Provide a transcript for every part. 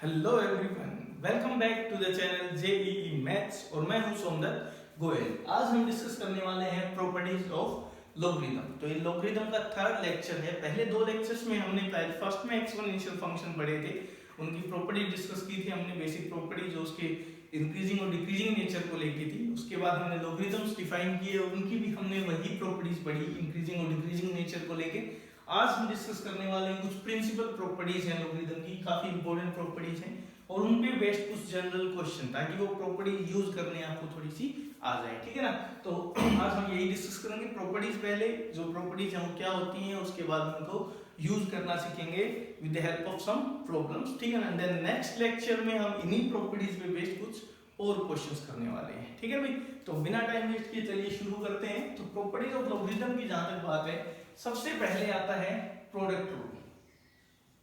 Hello everyone, welcome back to the channel JEE maths और मैं हूं सोमदत्त गोयल। आज हम डिस्कस करने वाले हैं प्रॉपर्टीज ऑफ लॉगरिथम। तो ये लॉगरिथम का थर्ड लेक्चर है। पहले दो लेक्चर्स में हमने फर्स्ट में एक्सपोनेंशियल फंक्शन पढ़े थे, उनकी प्रॉपर्टी डिस्कस की थी हमने, बेसिक प्रॉपर्टी जो उसके इंक्रीजिंग और डिक्रीजिंग नेचर को लेके थी। उसके बाद हमने लॉगरिथम्स डिफाइन किए और उनकी भी हमने वही प्रॉपर्टीज पढ़ी, इंक्रीजिंग और डिक्रीजिंग नेचर को लेके। आज हम डिस्कस करने वाले हैं कुछ प्रिंसिपल प्रॉपर्टीज हैं लॉगरिथम की, काफी इंपॉर्टेंट प्रॉपर्टीज हैं और उन पे बेस्ड कुछ जनरल क्वेश्चन, ताकि वो प्रॉपर्टी यूज करने आपको थोड़ी सी आ जाए। ठीक है ना। तो आज हम यही डिस्कस करेंगे प्रॉपर्टीज। पहले जो प्रॉपर्टीज हैं वो क्या होती हैं, उसके बाद उनको यूज करना सीखेंगे with the help of some problems. ठीक है ना। देन नेक्स्ट लेक्चर में हम इन्हीं प्रॉपर्टीज पे बेस्ड कुछ और क्वेश्चंस करने वाले हैं। ठीक है भाई। तो बिना टाइम वेस्ट किए चलिए शुरू करते हैं। तो प्रॉपर्टीज ऑफ लॉगरिथम की जहां तक बात है, सबसे पहले आता है प्रोडक्ट रूल।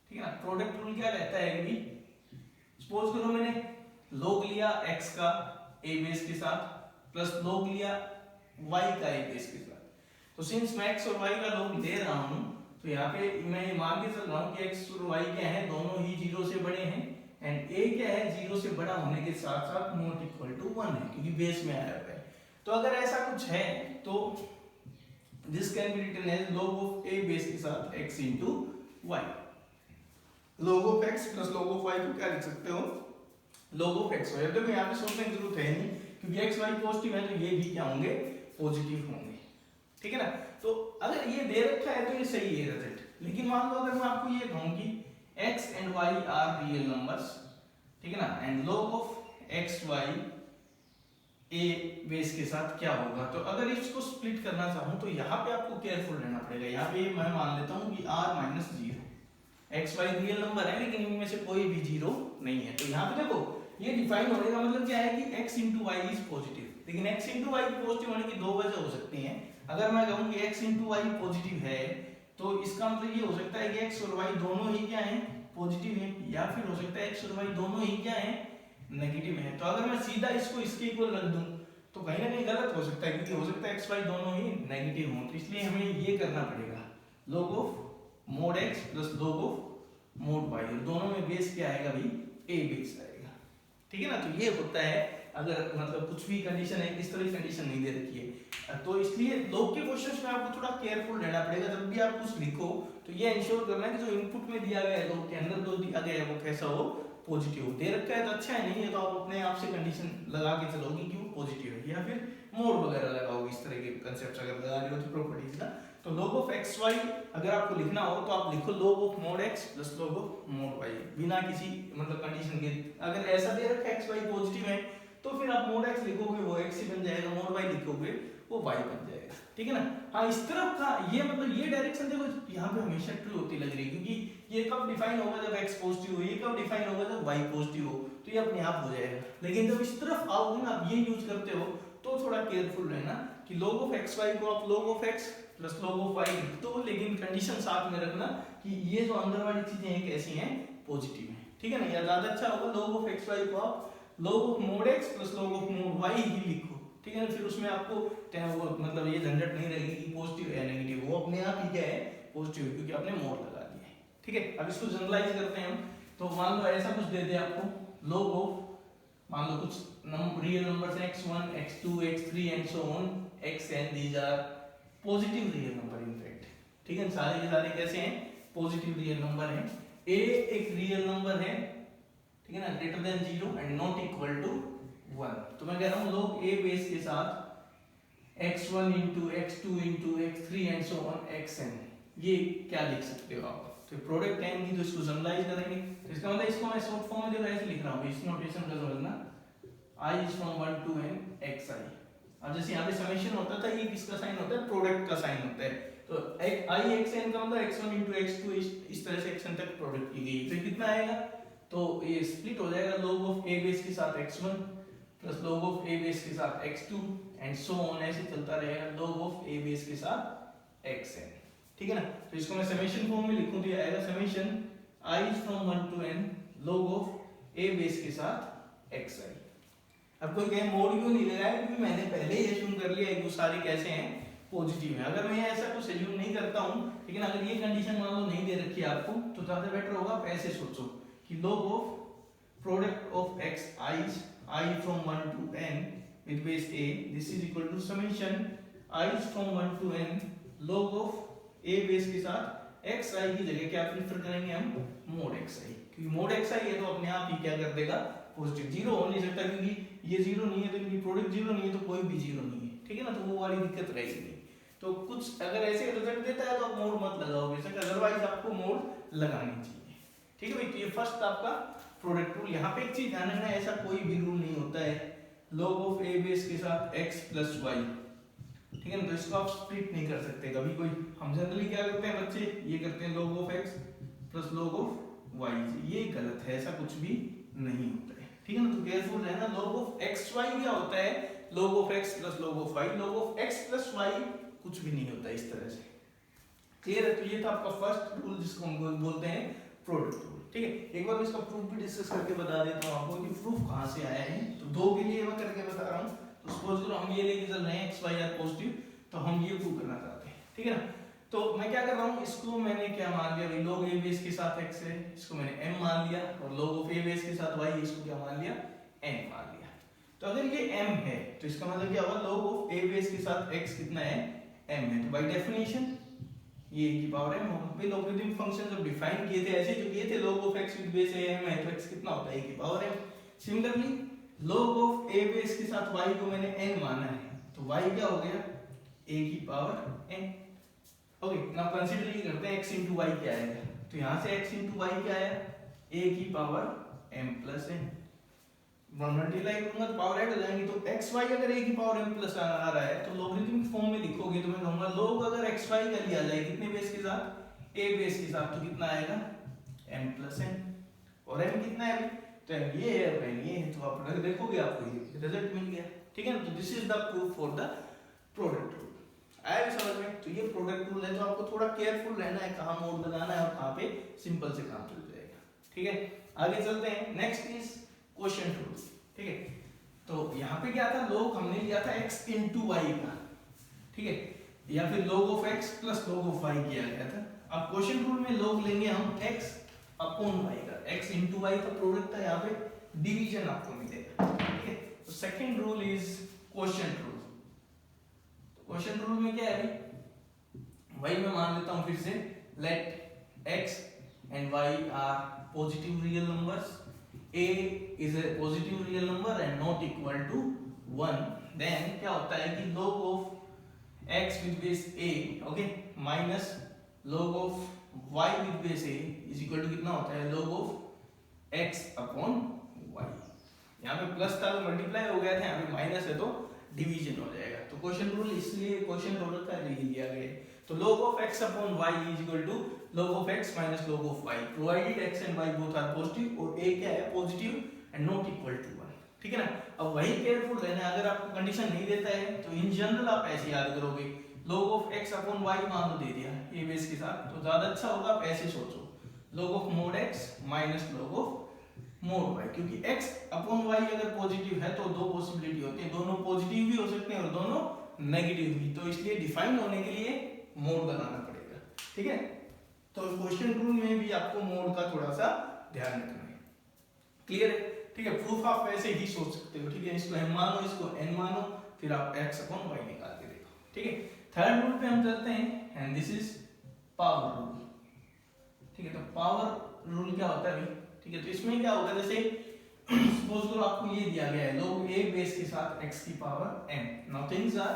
ठीक है ना। प्रोडक्ट रूल क्या कहता है कि सपोज करो मैंने log लिया x का a बेस के साथ प्लस log लिया y का a बेस के साथ। तो सिंस मैं x और y का log ले रहा हूं, तो यहाँ पे मैं मान के चल रहा हूं कि x और y क्या है, दोनों ही 0 से बड़े हैं एंड a क्या है, 0 से बड़ा होने के साथ साथ नॉट इक्वल टू 1 है, क्योंकि बेस में आया हुआ है। तो अगर ऐसा कुछ है तो this can be written as log of a base के साथ x into y। log of x plus log of y को क्या लिख सकते हो, log of x y। अब देखो यहाँ पे सोचने की जरूरत है नहीं, क्योंकि x y पॉजिटिव है तो ये भी क्या होंगे, पॉजिटिव होंगे। ठीक है ना। तो अगर ये दे रखा है तो ये सही है रिजल्ट। लेकिन मान लो अगर मैं आपको ये कहूँ कि x and y are real numbers, ठीक है ना, and log of x y a base के साथ क्या होगा। तो अगर इसको स्प्लिट करना चाहूं तो यहाँ पे आपको केयरफुल रहना पड़ेगा। यहाँ पे मैं मान लेता हूँ कि r minus 0, x y real number है लेकिन इनमें से कोई भी 0 नहीं है। तो यहाँ पे देखो ये डिफाइन होने का मतलब क्या है कि x into y is positive. लेकिन x इंटू वाई पॉजिटिव होने की दो वजह हो सकती हैं। अगर मैं कहूँ कि x इंटू वाई पॉजिटिव है तो इसका मतलब ये हो सकता है कि x और y दोनों ही क्या है, पॉजिटिव है, या फिर हो सकता है x और y दोनों ही क्या है, नेगेटिव है। तो अगर मैं सीधा इसको इसके इक्वल रख दूं तो कहीं ना कहीं गलत हो सकता है, क्योंकि हो सकता है x y दोनों ही नेगेटिव हों। तो इसलिए हमें ये करना पड़ेगा log of mod x plus log of mod y, और दोनों में बेस क्या आएगा भाई, a बेस आएगा। ठीक है ना। तो ये होता है अगर मतलब कुछ भी कंडीशन है, इस तरह की कंडीशन नहीं दे रखी है तो इसलिए log के क्वेश्चंस में आपको थोड़ा केयरफुल रहना पड़ेगा। जब भी आप कुछ लिखो तो ये इंश्योर करना है कि जो इनपुट में दिया गया है, log के अंदर जो दिया गया है वो कैसा हो, पॉजिटिव। दे रखा है तो अच्छा है, नहीं है तो आप अपने आप से कंडीशन लगा के चलोगे कि वो पॉजिटिव है, या फिर मोड वगैरह लगाओगे। इस तरह के कंसेप्ट अगर लगा रहे हो तो प्रॉपर्टीज का। तो log of x y अगर आपको लिखना हो तो आप लिखो log of mod x plus log of mod y, बिना किसी मतलब कंडीशन के। अगर ऐसा दे रखा है x y पॉजिटिव है तो फिर आप mod x लिखोगे वो x ही बन जाएगा, mod y लिखोगे वो y बन जाएगा। ठीक है ना। हाँ, इस तरफ का ये मतलब ये डायरेक्शन देखो यहाँ पे हमेशा ट्रू होती लग रही है, क्योंकि ये कब डिफाइन होगा जब x पॉजिटिव हो, ये कब डिफाइन होगा जब y पॉजिटिव हो, तो ये अपने आप हो जाएगा। लेकिन जब इस तरफ आओगे ना, आप ये यूज करते हो तो थोड़ा केयरफुल रहना कि log of x y को आप log of x plus log of y लिख दो, लेकिन कंडीशन साथ में रखना कि ये जो अंदर वाली चीजें हैं कैसी हैं, पॉजिटिव हैं। ठीक है ना। या ज्यादा अच्छा होगा log of x y को आप log of mod x plus log of mod y ही लिखो। ठीक है ना। फिर उसमें आपको वो मतलब ये झंझट नहीं रहेगी कि पॉजिटिव है नेगेटिव, वो अपने आप ही क्या है, पॉजिटिव, क्योंकि आपने मोड लगा दिया है। ठीक है। अब इसको जनरलाइज करते हैं हम। तो मान लो ऐसा कुछ दे दे आपको, log of मान लो कुछ real numbers x1 x2 x3 and so on xn, these are positive real number in fact. ठीक है। सारे के सारे कैसे हैं, पॉजिटिव रियल नंबर हैं। a एक रियल नंबर है, ठीक है ना, greater than 0 and not equal to 1। तो मैं कह रहा हूं log a बेस के साथ x1 into x2 into x3 and so on xn, ये क्या लिख सकते हो आप। तो प्रोडक्ट टाइम की तो इसको जनरलाइज करेंगे। तो इसका मतलब इसको मैं शॉर्ट फॉर्म में जो ऐसे लिख रहा हूं, इस नोटेशन का समझना, i is from 1 to n xi। अब जैसे यहाँ पे समेशन होता था, ये किसका साइन होता है, प्रोडक्ट का साइन होता है। तो i xn का मतलब x1 into x2 इस तरह से xn तक प्रोडक्ट की गई, तो कितना आएगा, तो ये स्प्लिट हो जाएगा log of a बेस के साथ x1 plus log of a base के साथ x2 एंड सो ऑन, ऐसे चलता रहेगा log of a बेस के साथ xn। ठीक है ना। तो इसको मैं समेशन फॉर्म में लिखूं तो ये आएगा summation i is from 1 to n log of a base के साथ xi। अब कोई कहे मोड क्यों नहीं लगाया, क्योंकि मैंने पहले ही एज्यूम कर लिया है कि सारे कैसे हैं, पॉजिटिव है। अगर मैं ऐसा कुछ एज्यूम नहीं करता हूं, लेकिन अगर ये कंडीशन मान लो नहीं दे रखी है आपको, तो ज्यादा बेटर होगा आप ऐसे सोचो कि log of product of x I from 1 to n with base a, this is equal to summation I from 1 to n log of a base के साथ x i की जगह क्या प्रेफर करेंगे हम, mod x i, क्योंकि mod x i है तो अपने आप ही क्या कर देगा, पॉजिटिव। जीरो हो नहीं सकता क्योंकि ये जीरो नहीं है, तो इनकी प्रोडक्ट जीरो नहीं है तो कोई भी जीरो नहीं है, ठीक है ना, तो वो वाली दिक्कत रहेगी नहीं। तो कुछ अगर ऐसे रिजल्ट देता है तो आप मोड मत लगाओ बेशक, अदरवाइज आपको मोड लगानी चाहिए, ठीक है भाई। तो ये फर्स्ट आपका प्रोडक्ट रूल। यहाँ पे एक चीज ध्यान रखना, ऐसा कोई भी रूल नहीं होता है log ऑफ a बेस के साथ x प्लस y, ठीक है ना, तो इसको आप स्प्लिट नहीं कर सकते कभी कोई। हम जनरली क्या करते हैं बच्चे, ये करते हैं log of x plus log of y, ये गलत है, ऐसा कुछ भी नहीं होता है, ठीक है ना। तो केयरफुल रहना, log ऑफ xy क्या होता है, log of x plus log of y, log of x plus y कुछ भी नहीं होता इस तरह से, क्लियर है। तो ये था आपका फर्स्ट रूल जिसको हम बोलते हैं प्रोडक्ट रूल, ठीक है। एक बार मैं इसका प्रूफ भी डिस्कस करके बता देता हूँ आपको कि प्रूफ कहाँ से आया है। तो दो के लिए मैं करके बता रहा हूँ। तो सपोज करो हम ये लेके चल रहे हैं एक्स वाई आर पॉजिटिव, तो हम ये प्रूव करना चाहते हैं, ठीक है ना। तो मैं क्या कर रहा हूँ, इसको मैंने क्या मान लिया भाई, log a बेस के साथ x है, इसको मैंने m मान लिया, और log ऑफ a बेस के साथ y, इसको क्या मान लिया, n मान लिया। तो अगर ये m है तो इसका मतलब क्या होगा, log ऑफ a बेस के साथ x कितना है, m है, तो बाय डेफिनेशन ये की पावर m होगा। भाई लॉगरिथमिक फंक्शन जब डिफाइन किए थे ऐसे जो किए थे, log of x with base m है तो x कितना होता है, a की power m। Similarly log of a base के साथ y को मैंने n माना है, तो y क्या हो गया, a की power n। Okay, now consider ये करते हैं x into y क्या आएगा, तो यहां से x into y क्या आया, a की power m plus n। Multiply करूंगा तो पावर ऐड हो जाएंगी, तो xy अगर a की पावर m प्लस आ रहा है तो लॉगरिथमिक फॉर्म में लिखोगे तो मैं कहूंगा log अगर xy का लिया जाए कितने बेस के साथ, a बेस के साथ, तो कितना आएगा m प्लस n, और m कितना है, तो m ये है और n ये है, तो आप देखोगे आपको ये रिजल्ट मिल गया, ठीक है ना। तो this is the proof for the product rule. आया समझ में। तो ये प्रोडक्ट रूल है, तो आपको थोड़ा केयरफुल रहना है कहाँ मोड लगाना है और कहाँ पे सिंपल से काम चल जाएगा, ठीक है। आगे चलते हैं, नेक्स्ट इज क्वोशिएंट रूल, ठीक है। तो यहाँ पे क्या था, log हमने लिया था x into y का, ठीक है, या फिर log of x plus log of y किया गया था। अब क्वोशिएंट रूल में log लेंगे हम x अपॉन y का, x into y का प्रोडक्ट था, यहाँ पे डिवीजन आपको मिलेगा, ठीक है। तो second rule is quotient rule. Quotient rule में क्या है, वही मैं मान लेता हूं फिर से, late x and y are positive real numbers, a is a positive real number and not equal to 1, then क्या होता है कि log of x with base a, okay, minus log of y with base a is equal to कितना होता है, log of x upon y। यहाँ पे plus था तो मल्टीप्लाई हो गया था, यहाँ पे माइनस है तो डिवीजन हो जाएगा। तो क्वोशिएंट रूल इसलिए क्वोशिएंट रूल का लिया गया है। तो log of x upon y is equal to log of x minus log of y, provided x and y both are positive और a क्या है, positive and not equal to 1, ठीक है ना। अब वही केयरफुल रहना, अगर आपको कंडीशन नहीं देता है तो इन जनरल आप ऐसे याद करोगे, log of x upon y मान लो दे दिया a बेस के साथ, तो ज्यादा अच्छा होगा आप ऐसे सोचो, log of mod x minus log of mod y, क्योंकि x अपॉन y अगर पॉजिटिव है तो दो पॉसिबिलिटी होती है, दोनों पॉजिटिव भी हो सकते हैं और दोनों नेगेटिव भी, तो इसलिए डिफाइन होने के लिए मोड लगाना पड़ेगा, ठीक है। तो क्वोशिएंट रूल में भी आपको मोड का थोड़ा सा ध्यान रखना है, क्लियर है, ठीक है। प्रूफ आप वैसे ही सोच सकते हो, ठीक है, इसको m मानो, इसको n मानो, फिर आप x अपॉन y निकाल के देखो, ठीक है। थर्ड रूल पे हम चलते हैं, and this is power rule, ठीक है। तो पावर रूल क्या होता है भाई, ठीक है। तो इसमें क्या होगा, जैसे सपोज करो आपको ये दिया गया है log a बेस के साथ x की power n, now things are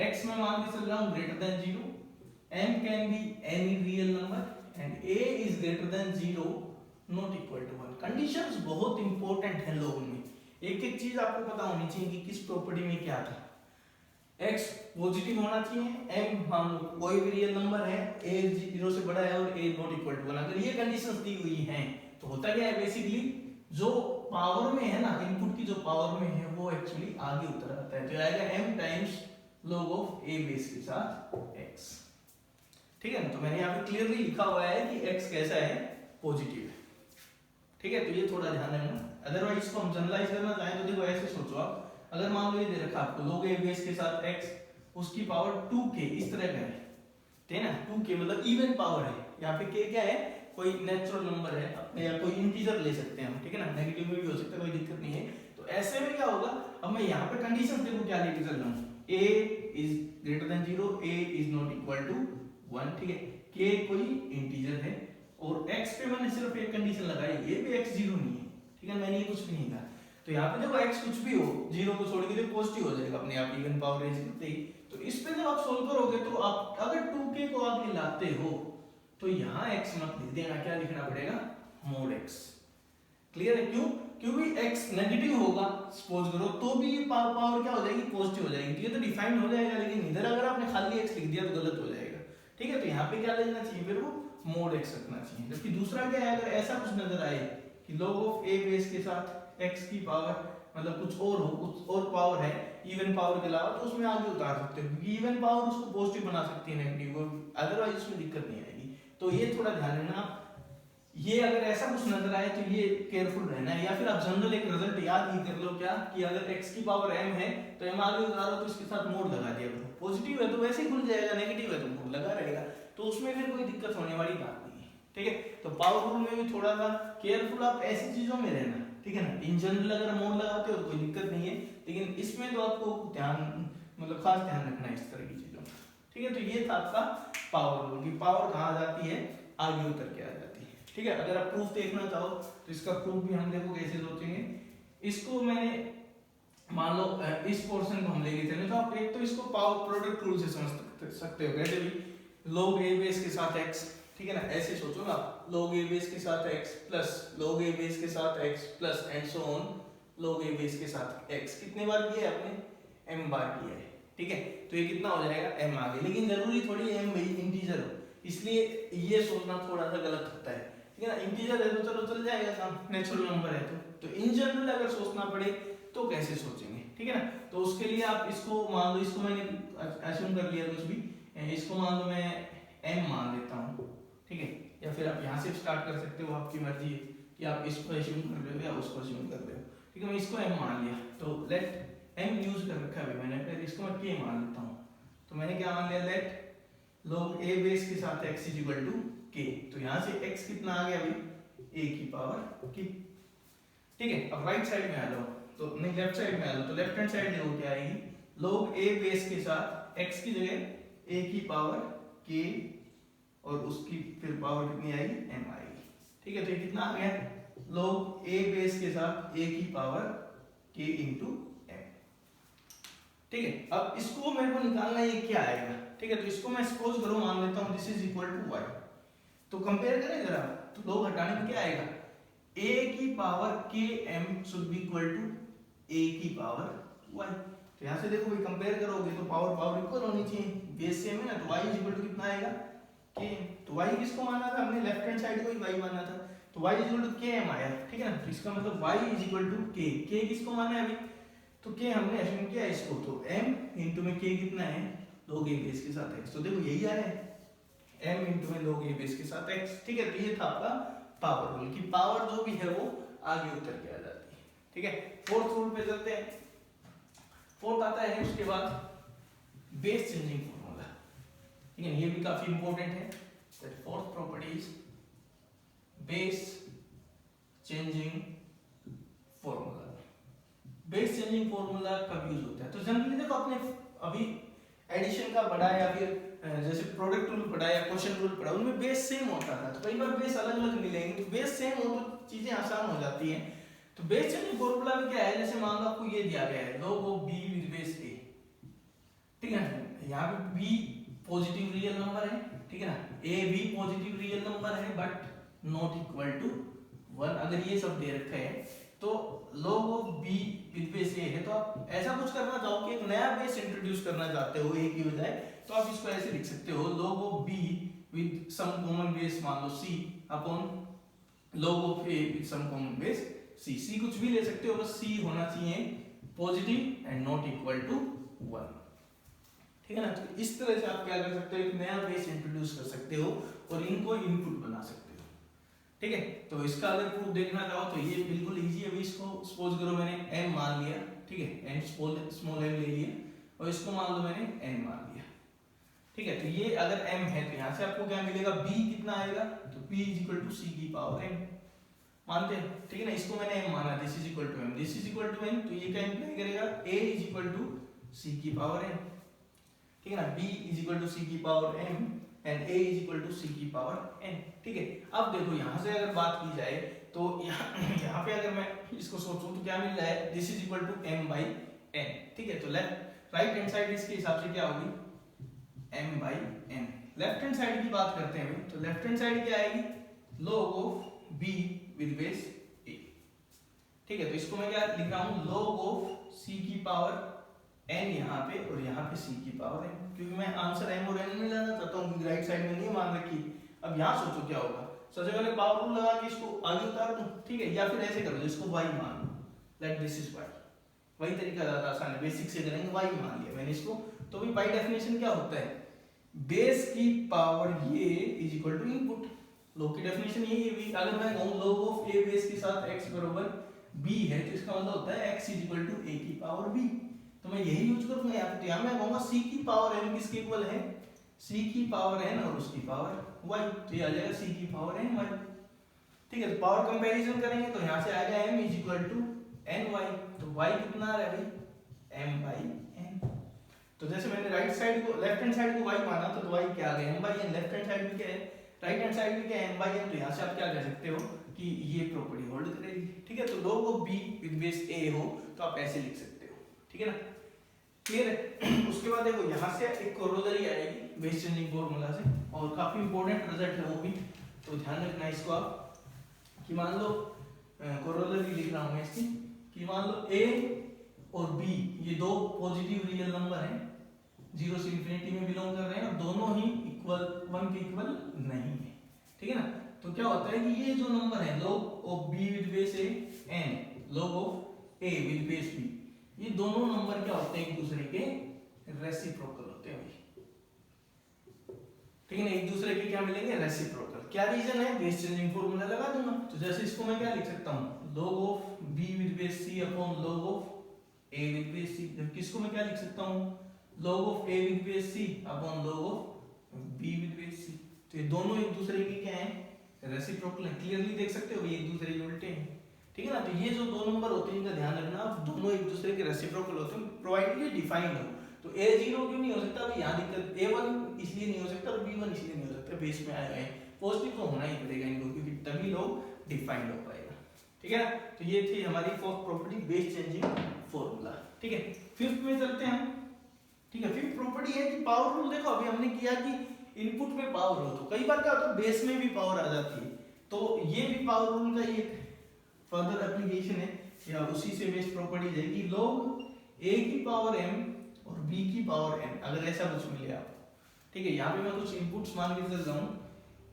x में मान के चल रहा हूं greater than 0, m can be any real number and a is greater than 0 not equal to 1। Conditions बहुत इंपॉर्टेंट है लोग में, एक एक चीज आपको पता होनी चाहिए कि किस प्रॉपर्टी में क्या था। x पॉजिटिव होना चाहिए, m मान लो कोई भी रियल नंबर है, a 0 से बड़ा है और a नॉट इक्वल टू 1, अगर ये कंडीशंस दी हुई हैं तो होता क्या है, बेसिकली जो पावर में है ना, इनपुट की जो पावर में है वो एक्चुअली आगे उतर आता है, तो आएगा m times log of a base के साथ x, ठीक है ना। तो मैंने यहाँ पे क्लियरली लिखा हुआ है कि x कैसा है, पॉजिटिव है, ठीक है। तो ये थोड़ा ध्यान रखना, अदरवाइज इसको हम जनरलाइज करना चाहें तो देखो ऐसे सोचो आप, अगर मान लो ये दे रखा आपको log a बेस के साथ x, उसकी पावर 2k इस तरह का है ना, 2k मतलब इवन पावर है, यहाँ पे k क्या है, कोई नेचुरल नंबर है अपने, या कोई इंटीजर ले सकते हैं हम, ठीक है ना, नेगेटिव में भी हो सकता है, कोई दिक्कत नहीं है। तो ऐसे में क्या होगा, अब मैं यहाँ पे कंडीशन देखो क्या लेके चल रहा हूँ, a is greater than 0, a is not equal to 1, ठीक है, k कोई इंटीजर है, और x पे मैंने सिर्फ एक कंडीशन लगाई, ये भी x 0 नहीं है, ठीक है, मैंने ये कुछ भी नहीं कहा। तो यहाँ पे देखो x कुछ भी हो, 0 को छोड़ के तो पॉजिटिव हो जाएगा अपने आप, इवन पावर रेज करते ही। तो इस पे जब आप सोल्व करोगे तो आप अगर 2k को आगे लाते हो तो यहाँ x मत लिख देना, क्या लिखना पड़ेगा, मोड x। क्लियर है, क्यों, क्योंकि x नेगेटिव होगा सपोज करो तो भी ये पावर क्या हो जाएगी, पॉजिटिव हो जाएगी, ये तो डिफाइन हो जाएगा, लेकिन इधर अगर आपने खाली x लिख दिया तो गलत हो जाएगा, ठीक है। तो यहाँ पे क्या लिखना चाहिए, फिर वो मोड x रखना चाहिए। जबकि दूसरा क्या है, अगर ऐसा कुछ नजर आए कि log ऑफ a बेस के साथ x की पावर मतलब कुछ और हो, कुछ और पावर है इवन पावर के अलावा, तो उसमें आगे उतार सकते हो, क्योंकि इवन पावर उसको पॉजिटिव बना सकती है नेगेटिव को, अदरवाइज उसमें दिक्कत नहीं आएगी। तो ये थोड़ा ध्यान रखना, ये अगर ऐसा कुछ नजर आए तो ये केयरफुल रहना है। या फिर आप जनरल एक रिजल्ट याद ही कर लो, क्या कि अगर x की पावर m है तो m आगे उतारो तो इसके साथ मोड लगा दिया करो, पॉजिटिव है तो वैसे ही खुल जाएगा, नेगेटिव है तो मोड लगा रहेगा, तो उसमें फिर कोई दिक्कत होने वाली बात नहीं है, ठीक है। तो पावर रूल में भी थोड़ा सा केयरफुल आप ऐसी चीजों में रहना, ठीक है ना। इन जनरल अगर मोड लगाते हो तो कोई दिक्कत नहीं है, लेकिन इसमें तो आपको ध्यान मतलब खास ध्यान रखना है इस तरह की चीजों, ठीक है। तो ये था आपका पावर रूल की पावर कहाँ आ जाती है, आगे उतर के आ जाती है, ठीक है। अगर आप प्रूफ देखना चाहो तो इसका प्रूफ भी हम देखो कैसे सोचेंगे। इसको मैंने मान लो इस पोर्शन को हम ले लेते हैं, तो आप एक तो इसको पावर प्रोडक्ट रूल से समझ सकते हो, कैसे भी log a बेस के साथ x, ठीक है ना, ऐसे सोचो ना, log a बेस के साथ x plus log a base के साथ x plus and so on log a base के साथ x। कितने बार किया है आपने, m बार किया है, ठीक है। तो ये कितना हो जाएगा, m आ गया, लेकिन जरूरी थोड़ी m भाई इंटीजर हो, इसलिए ये सोचना थोड़ा सा गलत होता है, ठीक है ना। इंटीजर है तो चलो चल जाएगा काम, नेचुरल नंबर है तो इन जनरल अगर सोचना पड़े तो कैसे सोचेंगे, ठीक है ना। तो उसके लिए आप इसको मान लो, इसको मैंने अज्यूम कर लिया कुछ भी, इसको मान लो मैं m मान लेता हूँ, ठीक है, या फिर आप यहाँ से स्टार्ट कर सकते हो, आपकी मर्जी है कि आप इसको अज्यूम कर रहे हो या उसको अज्यूम कर रहे हो, ठीक है। मैं इसको m मान लिया, तो लेट m यूज कर रखा है मैंने, फिर इसको मैं k मान लेता हूँ, तो मैंने क्या मान लिया, लेट log a बेस के साथ x is equal to k। तो यहाँ से x कितना आ गया अभी, a की पावर k, ठीक है। अब राइट साइड में आ जाओ, तो नहीं लेफ्ट साइड में आ जाओ, तो लेफ्ट हैंड साइड देखो क्या आएगी, log a बेस के साथ x की जगह a की पावर k और उसकी फिर पावर कितनी आएगी, m आएगी, ठीक है। तो ये कितना आ गया, log a बेस के साथ a की पावर k इंटू m, ठीक है। अब इसको मेरे को निकालना है, ये क्या आएगा, ठीक है। तो इसको मैं सपोज करो मान लेता हूँ this is equal to y, तो कंपेयर करें जरा, तो log हटाने में क्या आएगा, a की power k m should be equal to a की पावर y। तो यहाँ से देखो भाई कंपेयर करोगे तो पावर पावर इक्वल होनी चाहिए, बेस सेम है ना, तो y इज इक्वल टू कितना आएगा, k। तो y किसको माना था हमने, लेफ्ट हैंड साइड को ही y माना था, तो y is equal to km आया, ठीक है ना। तो इसका मतलब y is equal to k, k किसको माना है अभी, तो k हमने अज्यूम किया इसको, तो m इनटू में k कितना है, log a बेस के साथ x, तो देखो यही आया है m इनटू में log a बेस के साथ x, ठीक है। तो ये था आपका पावर रूल की पावर जो भी है वो आगे उतर के आ जाती है, ठीक है। फोर्थ रूल पे चलते हैं। फोर्थ आता है उसके बाद बेस चेंजिंग फॉर्मूला, ठीक है, ये भी काफी इंपॉर्टेंट है। That fourth property is base changing formula. Base changing formula कब यूज होता है, तो जनरली देखो आपने अभी एडिशन का पढ़ा या फिर जैसे प्रोडक्ट रूल पढ़ा या क्वेश्चन रूल पढ़ा, उनमें बेस सेम होता था, तो कई बार बेस अलग अलग मिलेंगे, तो बेस सेम हो तो चीजें आसान हो जाती हैं। तो बेस चेंजिंग फॉर्मूला में क्या है, जैसे मान लो आपको ये दिया गया है log of b with base a, ठीक है ना, यहाँ पे b पॉजिटिव रियल नंबर है, ठीक है ना, a भी पॉजिटिव रियल नंबर है बट नॉट इक्वल टू 1, अगर ये सब दे रखा है तो log of b with base a है। तो आप ऐसा कुछ करना चाहो कि एक नया बेस इंट्रोड्यूस करना चाहते हो a की बजाय, तो आप इसको ऐसे लिख सकते हो, log of b with some common base मान लो c upon log of a with some common base c कुछ भी ले सकते हो, बस c होना चाहिए positive and not equal to 1, ठीक है ना। तो इस तरह से आप क्या कर सकते हो, एक नया बेस इंट्रोड्यूस कर सकते हो और इनको इनपुट बना सकते हो, ठीक है। तो इसका अगर प्रूफ देखना चाहो तो ये बिल्कुल इजी है। अभी इसको सपोज करो मैंने m मान लिया, ठीक है, स्मॉल m ले लिया और इसको मान लो मैंने n मान लिया, ठीक है। तो ये अगर m है तो यहाँ से आपको क्या मिलेगा, b कितना आएगा, तो p इज इक्वल टू सी की पावर m, मानते हैं, ठीक है ना। इसको मैंने m माना, this is equal to m, this is equal to n, तो ये क्या इंप्लाई करेगा a is equal to c की पावर n, ठीक है ना। b is equal to c की पावर m एंड a is equal to c की पावर n, ठीक है। अब देखो यहाँ से अगर बात की जाए तो यहाँ पे अगर मैं इसको सोचूं तो क्या मिल रहा है, this is equal to m by n, ठीक है। तो राइट हैंड साइड इसके हिसाब से क्या होगी, m by n। Left hand side की बात करते हैं, तो लेफ्ट हैंड साइड क्या आएगी, log of b with base a, ठीक है। तो इसको मैं क्या लिख रहा हूँ, log ऑफ c की पावर n यहाँ पे और यहाँ पे c की पावर n, क्योंकि मैं आंसर m और n में लाना चाहता हूँ, क्योंकि राइट साइड में नहीं मान रखी। अब यहाँ सोचो क्या होगा, सबसे पहले पावर रूल लगा के इसको आगे उतार दूं, ठीक है, या फिर ऐसे करो इसको y मान लो, लेट दिस इज y, वही तरीका ज्यादा आसान है, बेसिक से करेंगे, y मान लिया मैंने इसको। तो भी बाय डेफिनेशन क्या होता है, बेस की पावर ये is equal to input, log की डेफिनेशन यही है भी। अगर मैं कहूं log ऑफ a बेस के साथ x बराबर b है, तो इसका मतलब होता है x is equal to a की पावर b, तो मैं यही यूज करूंगा यहाँ पे। तो यहाँ मैं कहूंगा c की पावर n किसके इक्वल है, c की पावर n और उसकी पावर y, तो ये आ जाएगा c की पावर n y, ठीक है। तो पावर कंपैरिजन करेंगे तो यहाँ से आएगा m is equal to n y, तो y कितना आ रहा है भाई, m बाई n। तो जैसे मैंने राइट साइड को, लेफ्ट हैंड साइड को y माना, तो y क्या आ गया, m by n। Left hand side में क्या है, राइट हैंड साइड में क्या है, m बाई n। तो यहाँ से आप क्या कह सकते हो कि ये प्रॉपर्टी होल्ड करेगी, ठीक है। तो log of b with base a हो तो आप ऐसे लिख सकते हो, ठीक है ना, क्लियर है। उसके बाद देखो यहाँ से एक कोरोलरी आएगी बेस चेंजिंग फार्मूला से, और काफी इंपॉर्टेंट रिजल्ट है वो भी, तो ध्यान रखना इसको आप, कि मान लो कोरोलरी लिख रहा हूँ मैं इसकी, कि मान लो a और b ये दो पॉजिटिव रियल नंबर हैं, 0 से इंफिनिटी में बिलोंग कर रहे हैं, और दोनों ही इक्वल 1 के इक्वल नहीं है, ठीक है ना। तो क्या होता है कि ये जो नंबर है log of b with base a and log of a with base b, ये दोनों नंबर क्या होते हैं, एक दूसरे के रेसिप्रोकल होते हैं, ठीक है ना, एक दूसरे के क्या मिलेंगे, रेसिप्रोकल। क्या रीजन है, बेस चेंजिंग फार्मूला लगा दूंगा। तो जैसे इसको मैं क्या लिख सकता हूँ, log of b with base c upon log of a with base c, जबकि इसको मैं क्या लिख सकता हूँ, log of a with base c upon log of b with base c। तो ये दोनों एक दूसरे के क्या है, रेसिप्रोकल है, क्लियरली देख सकते हो, ये एक दूसरे के उल्टे हैं, ठीक है ना। तो ये जो दो नंबर होते हैं इनका ध्यान रखना, दोनों एक दूसरे के रेसिप्रोकल होते हैं, प्रोवाइडेड ये डिफाइंड हो। तो a0 क्यों नहीं हो सकता, अभी यहाँ दिक्कत, a1 इसलिए नहीं हो सकता और b1 इसलिए नहीं हो सकता, बेस में आए हुए हैं, पॉजिटिव तो होना ही पड़ेगा इनको, क्योंकि तभी लोग डिफाइंड हो पाएगा, ठीक है ना। तो ये थी हमारी fourth property, base changing formula, ठीक है। फिफ्थ में चलते हैं, ठीक है। फिफ्थ प्रॉपर्टी है कि पावर रूल। देखो अभी हमने किया कि इनपुट में पावर हो, तो कई बार क्या होता है बेस में भी पावर आ जाती है, तो ये भी पावर रूल का एक फर्दर एप्लीकेशन है, या उसी से बेस्ड प्रॉपर्टी है कि log a की पावर m और b की पावर n, अगर ऐसा कुछ मिले आप, ठीक है। यहाँ पे मैं कुछ इनपुट्स मान के चल रहा हूँ,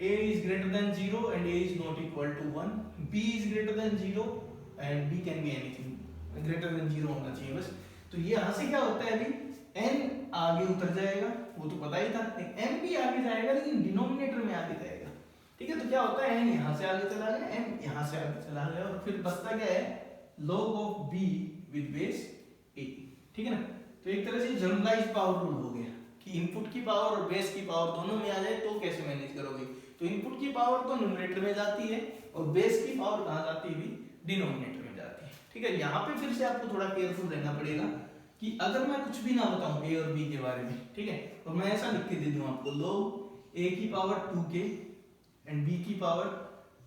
a is greater than 0 and a is not equal to 1, b is greater than 0 and b can be anything, greater than 0 होना चाहिए बस। तो ये यहाँ से क्या होता है, अभी n आगे उतर जाएगा, वो तो पता ही था, m भी आगे जाएगा लेकिन डिनोमिनेटर में आगे जाएगा, ठीक है। तो क्या होता है, n यहाँ से आगे चला गया, m यहाँ से आगे चला गया, और फिर बचता क्या है, log of b with base a, ठीक है ना। तो एक तरह से जनरलाइज्ड पावर रूल हो गया कि इनपुट की पावर और बेस की पावर दोनों में आ जाए तो कैसे मैनेज करोगे। तो इनपुट की पावर तो न्यूमरेटर में जाती है और बेस की पावर कहाँ जाती है, डिनोमिनेटर में जाती है, ठीक है। यहाँ पे फिर से आपको थोड़ा केयरफुल रहना पड़ेगा कि अगर मैं कुछ भी ना बताऊं a और b के बारे में, ठीक है, और मैं ऐसा लिख के दे दूं आपको, log a की पावर 2k एंड b की power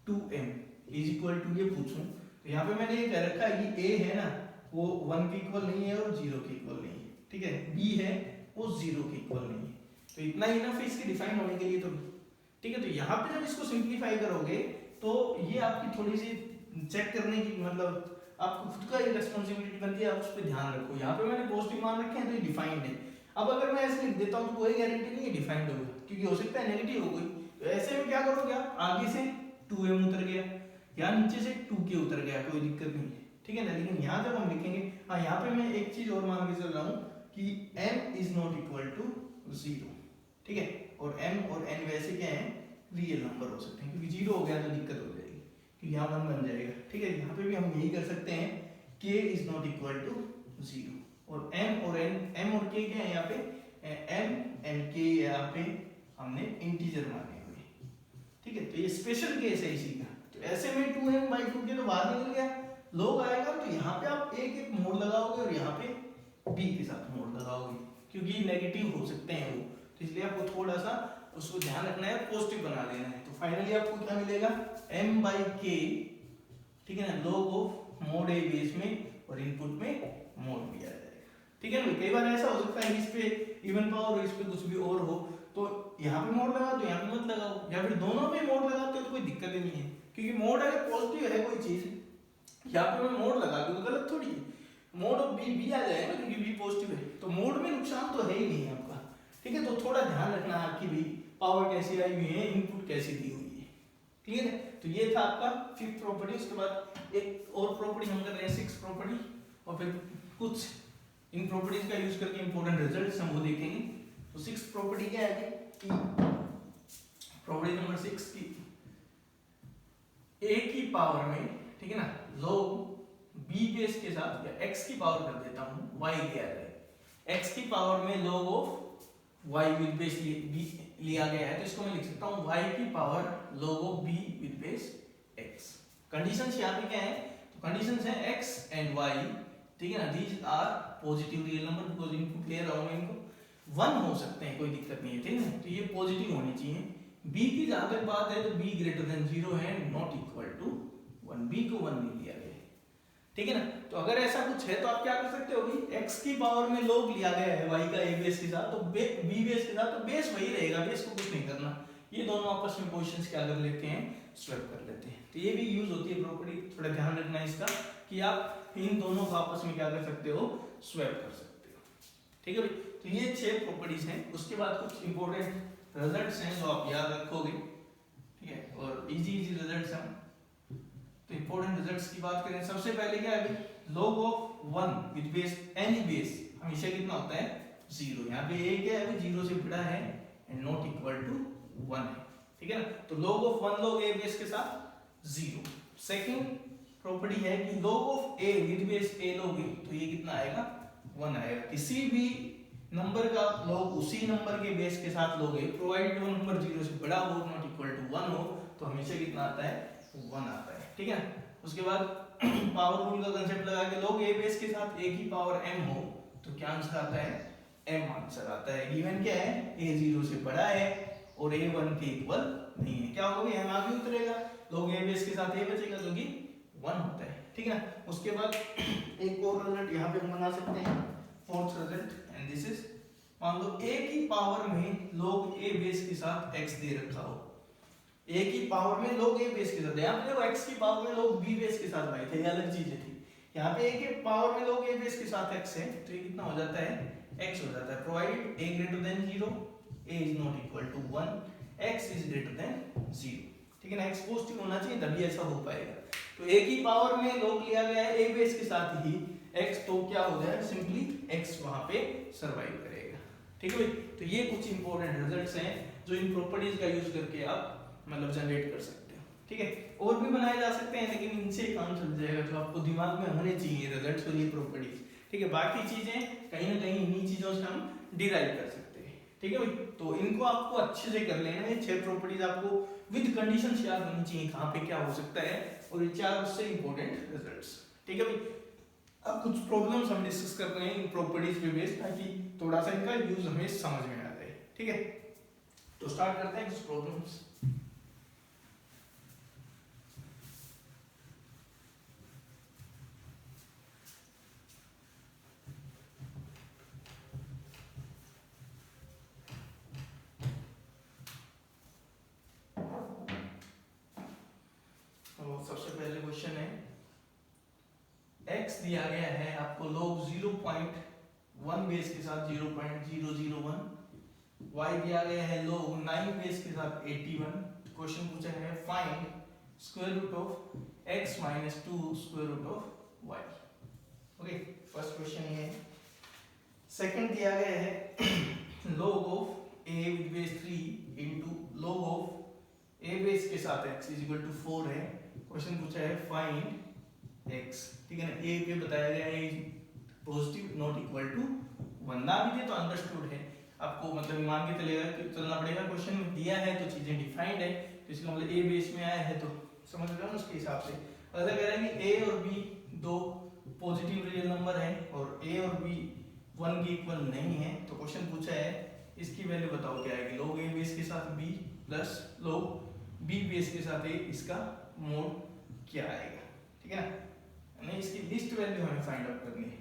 2m is equal to, ये पूछूं, तो यहाँ पे मैंने ये कह रखा है कि a है ना वो 1 के इक्वल नहीं है और 0 के इक्वल नहीं है, ठीक है, b है वो 0 के इक्वल नहीं है, तो इतना ही इनफ है इसके डिफाइन होने के लिए, तो ठीक है। तो यहाँ पे जब इसको सिंप्लीफाई करोगे तो ये आपकी थोड़ी सी चेक करने की, मतलब आपको खुद का ये रिस्पांसिबिलिटी बनती है, आप उस पर ध्यान रखो। यहाँ पे मैंने पॉजिटिव मान रखे हैं तो ये डिफाइंड है। अब अगर मैं ऐसे लिख देता हूँ तो कोई गारंटी नहीं है डिफाइंड होगा, क्योंकि हो सकता है नेगेटिव हो कोई, तो ऐसे में क्या करोगे आप, आगे से 2m उतर गया या नीचे से 2k उतर गया, कोई दिक्कत नहीं है, ठीक है ना। लेकिन यहाँ जब हम लिखेंगे, हाँ यहाँ पे मैं एक चीज और मान के चल रहा हूँ कि m is not equal to 0, ठीक है, और m और n वैसे क्या है, रियल नंबर हो सकते हैं, क्योंकि 0 हो गया तो दिक्कत हो जाएगी, कि यहाँ 1 बन जाएगा, ठीक है। यहाँ पे भी हम यही कर सकते हैं, k is not equal to 0, और m और n, m और k क्या है यहाँ पे, m एंड k यहाँ पे हमने इंटीजर माने हुए, ठीक है, तो ये स्पेशल केस है इसी का। तो ऐसे में 2m/2 के तो बाहर निकल गया, log आएगा तो यहाँ पे आप एक एक मोड़ लगाओगे और यहाँ पे b के साथ मोड़ लगाओगे, क्योंकि नेगेटिव हो सकते हैं वो, तो इसलिए आपको थोड़ा सा उसको ध्यान रखना है, पॉजिटिव बना देना है। तो फाइनली आपको क्या मिलेगा, m/k, ठीक है ना, log of mode a base में और इनपुट में मोड b आ जाएगा। ठीक है ना, कई बार ऐसा हो सकता है कि इस पे इवन पावर हो, इस पे कुछ भी और हो, तो यहाँ पे मोड लगाओ तो यहाँ पे मत लगाओ, या फिर दोनों पे मोड लगाते हो तो कोई दिक्कत ही नहीं है, क्योंकि मोड अगर पॉजिटिव है कोई चीज, यहाँ पे मैं मोड लगा दूं तो गलत थोड़ी है, मोड ऑफ बी आ जाएगा ना, क्योंकि बी पॉजिटिव है, तो मोड में नुकसान तो है ही नहीं आपका। ठीक है, तो थोड़ा ध्यान रखना है कि भी पावर कैसी आई हुई है, इनपुट कैसी दी हुई है। क्लियर है, तो ये था आपका 5th प्रॉपर्टी। उसके बाद एक और प्रॉपर्टी हम कर रहे हैं 6th प्रॉपर्टी, और फिर कुछ इन प्रॉपर्टीज का यूज करके इंपॉर्टेंट रिजल्ट्स हम वो देखेंगे। तो 6th प्रॉपर्टी क्या है कि प्रॉपर्टी नंबर 6 की a की पावर में, ठीक है ना, log b बेस के साथ या x की पावर कर देता हूं, y लिया गया है, x की पावर में log of y with base लिया गया है, तो इसको मैं लिख सकता हूं y की power log of b with base x। Conditions यहां पे क्या है, तो कंडीशंस है x एंड y, ठीक है ना, these are positive real number, because input ले रहा हूं मैं इनको 1 हो सकते हैं, कोई दिक्कत नहीं है, ठीक है, तो ये पॉजिटिव होनी चाहिए। b की जहां तक बात है तो b ग्रेटर देन 0 है, नॉट इक्वल टू 1, b को 1 नहीं लिया गया है, ठीक है ना। तो अगर ऐसा कुछ है तो आप क्या कर सकते हो, भी x की पावर में log लिया गया है y का a बेस के साथ, तो b बेस के साथ, तो बेस वही रहेगा, बेस को कुछ नहीं करना, ये दोनों आपस में पोजीशंस क्या कर लेते हैं, स्वैप कर लेते हैं। तो ये भी यूज होती है प्रॉपर्टी, थोड़ा ध्यान रखना है इसका, कि आप इन दोनों को आपस में क्या कर सकते हो, स्वैप कर सकते हो। ठीक है भाई, तो ये 6 प्रॉपर्टीज हैं। उसके बाद कुछ इंपॉर्टेंट रिजल्ट्स हैं जो आप याद रखोगे, ठीक है, और इजी रिजल्ट्स हैं। तो इंपॉर्टेंट रिजल्ट्स की बात करें, सबसे पहले क्या है, log of 1 with base any base हमेशा कितना होता है, 0। यहाँ पे a क्या है, 0 से बड़ा है एंड नॉट इक्वल टू 1 है, ठीक है ना। तो log of 1 log a base के साथ 0। सेकंड प्रॉपर्टी है कि log of a with base a लोगे तो ये कितना आएगा, 1 आएगा। किसी भी नंबर का log उसी नंबर के बेस के साथ लोगे, प्रोवाइडेड वो नंबर 0 से बड़ा हो, नॉट इक्वल टू 1 हो, तो हमेशा कितना आता है, 1 आता है, ठीक है। उसके बाद पावर रूल का कांसेप्ट लगा के log a बेस के साथ a की पावर m हो तो क्या आंसर आता है, m आंसर आता है। गिवन क्या है, a 0 से बड़ा है और a 1 के इक्वल नहीं है, क्या होगा, m आगे उतरेगा, log a बेस के साथ a बचेगा जो कि 1 होता है, ठीक है ना। उसके बाद एक और रिजल्ट यहाँ पे हम बना सकते हैं, 4th result, and this is, मान लो a की पावर में log a बेस के साथ x दे रखा हो, a की पावर में log a बेस के साथ, यहाँ पे देखो x की पावर में log b बेस के साथ भाई थे, ये अलग चीजें थी। यहाँ पे a के पावर में log a बेस के साथ x है, तो ये कितना हो जाता है, x हो जाता है, provided a greater than 0, a is not equal to 1, x is greater than 0, ठीक है ना। x पॉजिटिव होना चाहिए तभी ऐसा हो पाएगा। तो a की पावर में log लिया गया है a बेस के साथ ही x, तो क्या हो जाए, सिंपली x वहां पे सरवाइव करेगा, ठीक है भाई। तो ये कुछ इंपॉर्टेंट रिजल्ट्स हैं जो इन प्रॉपर्टीज का यूज करके आप मतलब जनरेट कर सकते हो, ठीक है। और भी बनाए जा सकते हैं, लेकिन इनसे काम चल जाएगा, जो आपको दिमाग में होने चाहिए रिजल्ट्स और ये प्रॉपर्टीज, ठीक है। बाकी चीजें कहीं ना कहीं इन्हीं चीजों से हम डिराइव कर सकते हैं, ठीक है भाई। तो इनको आपको अच्छे से कर लेना है, 6 प्रॉपर्टीज आपको विद कंडीशंस याद होनी चाहिए, कहाँ पे क्या हो सकता है, और ये 4 उससे इंपॉर्टेंट रिजल्ट्स, ठीक है भाई। अब कुछ प्रॉब्लम्स हम डिस्कस कर रहे हैं इन प्रॉपर्टीज पे बेस्ड, ताकि थोड़ा सा इनका यूज हमें समझ में आ जाए, ठीक है। तो स्टार्ट करते हैं कुछ प्रॉब्लम्स। सबसे पहले क्वेश्चन है, x दिया गया है आपको log 0.1 बेस के साथ 0.001, y दिया गया है log 9 बेस के साथ 81। क्वेश्चन पूछा है find square root of x minus 2 square root of y। Okay, first question ये है। सेकंड दिया गया है log of a with base 3 into log of a base के साथ x इज इक्वल टू 4 है। क्वेश्चन पूछा है फाइंड x, ठीक है ना। a पे बताया गया है पॉजिटिव नॉट इक्वल टू 1, ना भी दे तो अंडरस्टूड है, आपको मतलब मान के चलेगा कि चलना पड़ेगा। क्वेश्चन में दिया है तो चीजें डिफाइंड है, तो इसका मतलब ए बेस में आया है, तो समझ रहे हो उसके हिसाब से। अगर कह रहे हैं कि ए और बी दो पॉजिटिव रियल नंबर है और ए और बी 1 के इक्वल नहीं है, तो क्वेश्चन पूछा है इसकी वैल्यू बताओ क्या आएगी, log a बेस के साथ b plus log b base के साथ a, इसका मोड क्या आएगा, ठीक है ना। हमें इसकी लिस्ट वैल्यू हमें फाइंड आउट करनी है,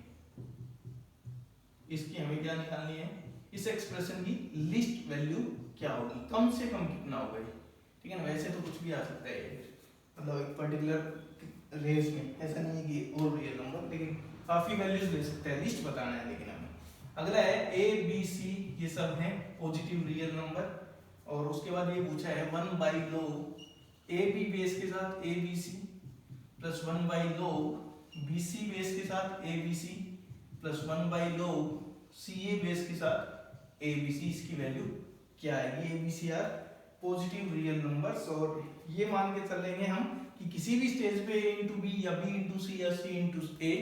इसकी हमें क्या निकालनी है, इस एक्सप्रेशन की लिस्ट वैल्यू क्या होगी, कम से कम कितना होगा ये, ठीक है ना। वैसे तो कुछ भी आ सकता है, मतलब एक पर्टिकुलर रेंज में, ऐसा नहीं है कि और रियल नंबर, लेकिन काफी वैल्यूज ले सकते हैं, लिस्ट बताना है। लेकिन हमें अगला है ए बी सी, ये सब हैं पॉजिटिव रियल नंबर, और उसके बाद ये पूछा है 1 by log A B base के साथ A B C plus 1 by log B C base के साथ A B C plus 1 by log C A base के साथ ए बी सी, इसकी वैल्यू क्या आएगी। A B C are positive real numbers, और ये मान के चलेंगे हम कि किसी भी स्टेज पे a इंटू बी या b इंटू सी या c इंटू a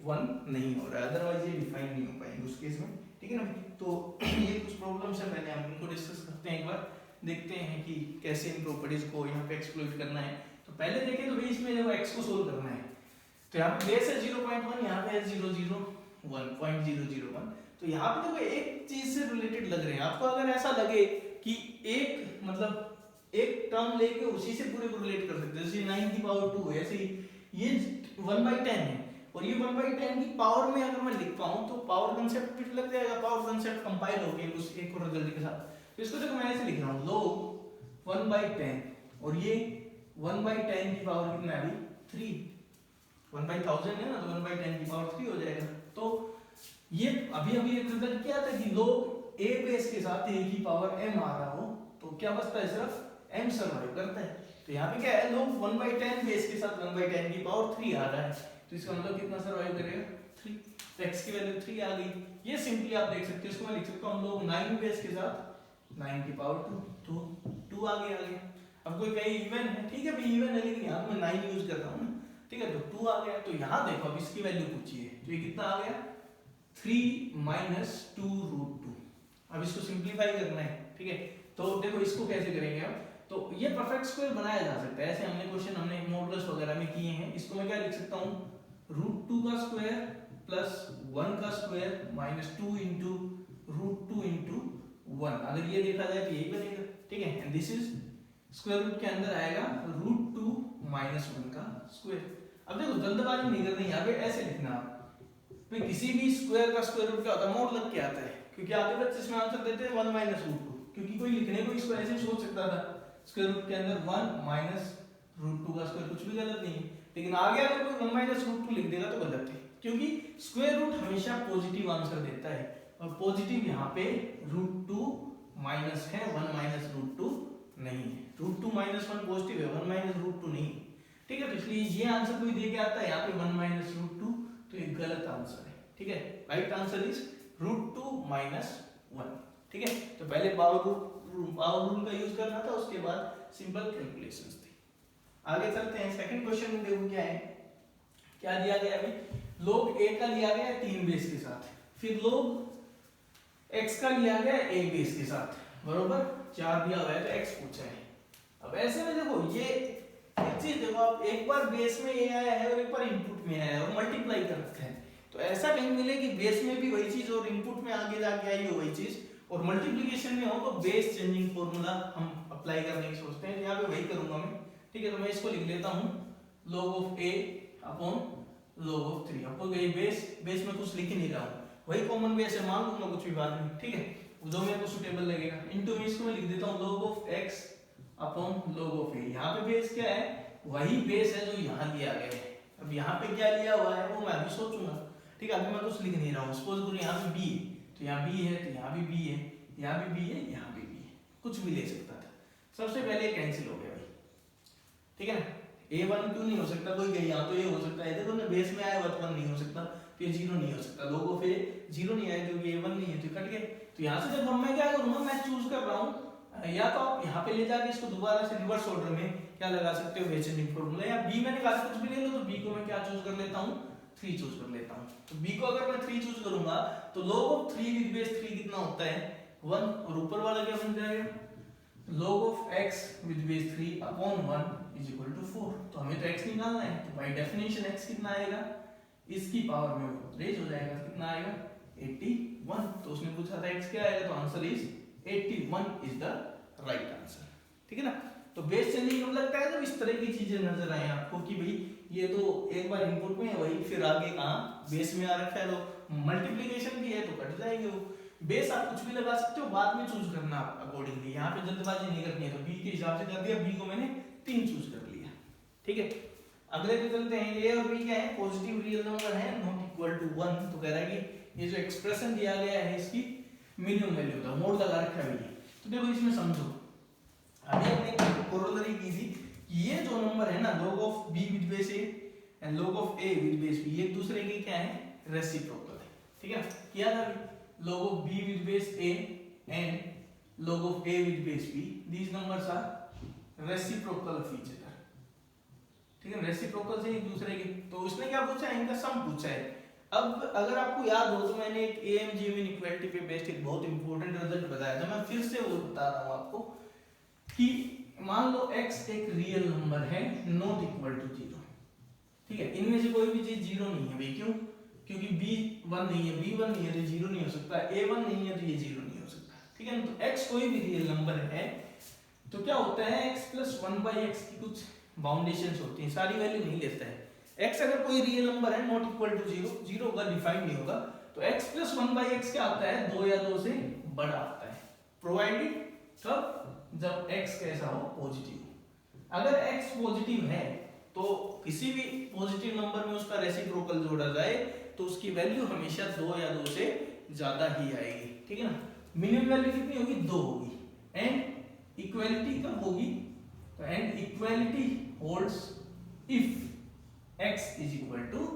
1 नहीं हो रहा है, अदरवाइज ये डिफाइन नहीं हो पाएंगे उस केस में, ठीक है ना। तो ये कुछ प्रॉब्लम्स है, पहले हम इनको डिस्कस करते हैं, एक बार देखते हैं कि कैसे इन प्रॉपर्टीज को यहाँ पे एक्सप्लॉइट करना है। तो पहले देखें तो भाई इसमें जब x को सोल्व करना है, तो यहाँ पे बेस है 0.1, यहाँ पे है 0.001, तो यहाँ पे देखो एक चीज से रिलेटेड लग रहे हैं आपको। अगर ऐसा लगे कि एक मतलब एक टर्म लेके उसी से पूरे को रिलेट कर सकते हैं, जैसे 9 की पावर 2 है, ऐसे ये 1/10 है और ये 1/10 की पावर में अगर मैं लिख पाऊं तो पावर कंसेप्ट फिट लग जाएगा, पावर कंसेप्ट कंपाइल हो गया उस एक और रिजल्ट के साथ। तो इसको देखो मैं ऐसे लिख रहा हूं, log 1/10 और ये 1/10 की पावर कितना है अभी 3, 1/1000 है ना, तो 1/10 की पावर 3 हो जाएगा। तो ये अभी एक रिजल्ट क्या था कि log a बेस के साथ a की पावर m आ रहा हो तो क्या बचता है, सिर्फ m सर्वाइव करता है। तो यहाँ पे क्या है, log 1/10 बेस के साथ 1/10 की पावर 3 आ रहा है, तो इसका मतलब कितना सर्वाइव करेगा 3, तो x की वैल्यू 3 आ गई। ये सिंपली आप देख सकते हो, इसको मैं लिख सकता हूँ log 9 बेस के साथ 9 की पावर 2, तो 2 आ गया। अब कोई कहीं इवन है, ठीक है भाई इवन है, लेकिन यहाँ मैं 9 यूज कर रहा हूँ ना, ठीक है, तो 2 आ गया। तो यहाँ देखो अब इसकी वैल्यू पूछिए, तो ये कितना आ गया 3 माइनस 2√2। अब इसको सिंप्लीफाई करना है, ठीक है। तो देखो इसको कैसे करेंगे हम, तो ये परफेक्ट स्क्वायर बनाया जा सकता है, ऐसे हमने क्वेश्चन हमने मॉडुलस वगैरह में किए हैं। इसको मैं क्या लिख सकता हूँ, √2 का स्क्वायर प्लस 1 का स्क्वायर माइनस 2 इंटू √2 इंटू 1। अगर ये देखा जाए तो यही बनेगा, ठीक है। And this is square root के अंदर आएगा √2 माइनस 1 का स्क्वायर। अब देखो जल्दबाजी नहीं करनी, यहाँ पे ऐसे लिखना आप, किसी भी स्क्वायर का स्क्वायर रूट क्या होता है, मोड लग के आता है, क्योंकि आगे बच्चे इसमें आंसर देते हैं 1 माइनस √2, क्योंकि कोई लिखने को इसको ऐसे सोच सकता था स्क्वायर रूट के अंदर 1 माइनस √2 का स्क्वायर, कुछ भी गलत नहीं है। लेकिन आगे अगर कोई 1 माइनस √2 लिख देगा तो गलत है, क्योंकि स्क्वायर रूट हमेशा पॉजिटिव आंसर देता है, और पॉजिटिव यहाँ पे √2 माइनस है, 1 माइनस √2 नहीं है। √2 माइनस 1 पॉजिटिव है, 1 माइनस √2 नहीं, ठीक है। तो इसलिए ये आंसर कोई दे के आता है यहाँ पे 1 माइनस √2, तो ये गलत आंसर है, ठीक है। राइट आंसर इज √2 माइनस 1, ठीक है। तो पहले पावर रूल का यूज करना था, उसके बाद सिंपल कैलकुलेशंस थी। आगे चलते हैं, सेकंड क्वेश्चन में देखो क्या है, क्या दिया गया अभी, log a का लिया गया 3 बेस के साथ, फिर log x का लिया गया a बेस के साथ, बरोबर 4 दिया हुआ है, तो x पूछा है। अब ऐसे में देखो ये एक चीज देखो, आप एक बार बेस में a आया है और एक बार इनपुट में आया है और मल्टीप्लाई कर रखा है, तो ऐसा कहीं मिले कि बेस में भी वही चीज और इनपुट में आगे जाके आई हो वही चीज, और मल्टीप्लिकेशन में हो तो बेस चेंजिंग फॉर्मूला हम अप्लाई करने की सोचते हैं, तो यहाँ पे वही करूंगा मैं, ठीक है। तो मैं इसको लिख लेता हूँ log of a upon log of 3। आपको बेस में कुछ लिख ही नहीं रहा हूँ, वही कॉमन बेस है, मान लूंगा कुछ भी बाद में, ठीक है, जो मेरे को सुटेबल लगेगा। इनटू में इसको मैं लिख देता हूँ log of x upon log of a। यहाँ पे बेस क्या है, वही बेस है जो यहाँ दिया गया है। अब यहाँ पे क्या लिया हुआ है वो मैं अभी सोचूंगा, ठीक है, अभी मैं कुछ लिख नहीं रहा हूँ। सपोज करो यहाँ पे b है, तो यहाँ b है, तो यहाँ भी b है, यहाँ भी b है, यहाँ भी b है, कुछ भी ले सकता था। सबसे पहले कैंसिल हो गया भाई, ठीक है ना। a1 क्यों नहीं हो सकता, कोई गई यहाँ तो ये हो सकता है, देखो ना बेस में आया 1 नहीं हो सकता, फिर 0 नहीं हो सकता, log of a 0 नहीं आया क्योंकि a1 नहीं है, तो कट गए। तो यहाँ से जब मैं क्या करूँगा, मैं चूज कर रहा हूँ, या तो आप यहाँ पे ले जाके इसको दोबारा से रिवर्स ऑर्डर में क्या लगा सकते हो, बेस चेंजिंग फॉर्मूला, या b मैंने कहा कुछ भी ले लो, तो b को मैं क्या चूज कर लेता हूँ, 3 चूज कर लेता हूँ। तो b को अगर मैं 3 चूज करूंगा तो log of 3 विद बेस 3 कितना होता है 1, और ऊपर वाला क्या बन जाएगा log of x with base 3 upon 1 is equal to 4। तो हमें तो x निकालना है, तो बाय डेफिनेशन x कितना आएगा, इसकी पावर में रेज हो जाएगा, कितना आएगा 81। तो उसने पूछा था x क्या आएगा, तो answer is 81 is the right answer. ठीक है ना। तो बेस चेंजिंग कब लगता है, जब इस तरह की चीजें नजर आए आपको कि भाई ये तो एक बार इनपुट में है वही फिर आगे कहाँ बेस में आ रखा है, तो मल्टीप्लिकेशन भी है तो कट जाएंगे वो। बेस आप कुछ भी लगा सकते हो, बाद में चूज करना आप अकॉर्डिंगली, यहाँ पे जल्दबाजी नहीं करनी है। तो बी के हिसाब से कर दिया, बी को मैंने 3 चूज कर लिया। ठीक है, अगले पे चलते हैं। ए और बी क्या है, पॉजिटिव रियल नंबर है, नॉट इक्वल टू 1। तो कह रहा है कि ये जो एक्सप्रेशन दिया गया है इसकी मिनिमम वैल्यू था, मोड लगा रखा है भैया। तो देखो इसमें समझो, अभी हमने कोरोलरी की थी, ये जो नंबर है ना, log of b with base a and log of a with base b, ये एक दूसरे के क्या है, रेसिप्रोकल है। ठीक है, किया था log of b with base a and log of a with base b, these numbers are reciprocal of each other। ठीक है, रेसिप्रोकल से एक दूसरे के। तो उसने क्या पूछा है, इनका सम पूछा है। अब अगर आपको याद हो तो मैंने एक AMGM इनइक्वालिटी पे बेस्ड एक बहुत इंपॉर्टेंट रिजल्ट बताया था, मैं फिर से वो बता रहा हूँ आपको कि मान लो x एक रियल नंबर है नॉट इक्वल टू 0। ठीक है, इनमें से कोई भी चीज 0 नहीं है भाई, क्यों, क्योंकि b1 नहीं है, b1 नहीं है तो 0 नहीं हो सकता, a1 नहीं है तो ये 0 नहीं हो सकता। ठीक है ना। तो x कोई भी रियल नंबर है तो क्या होता है, x प्लस 1/x की कुछ बाउंडेशंस होती हैं, सारी वैल्यू नहीं लेता है। x अगर कोई रियल नंबर है नॉट इक्वल टू 0, 0 होगा, डिफाइंड नहीं होगा, तो x प्लस 1/x क्या आता है, 2 या 2 से बड़ा आता है, प्रोवाइडेड कब, जब x कैसा हो, पॉजिटिव। अगर x पॉजिटिव है तो किसी भी पॉजिटिव नंबर में उसका रेसिप्रोकल जोड़ा जाए तो उसकी वैल्यू हमेशा 2 या 2 से ज्यादा ही आएगी। ठीक है ना। मिनिमम वैल्यू कितनी होगी, 2 होगी। एंड इक्वालिटी कब होगी, तो and equality holds if x is equal to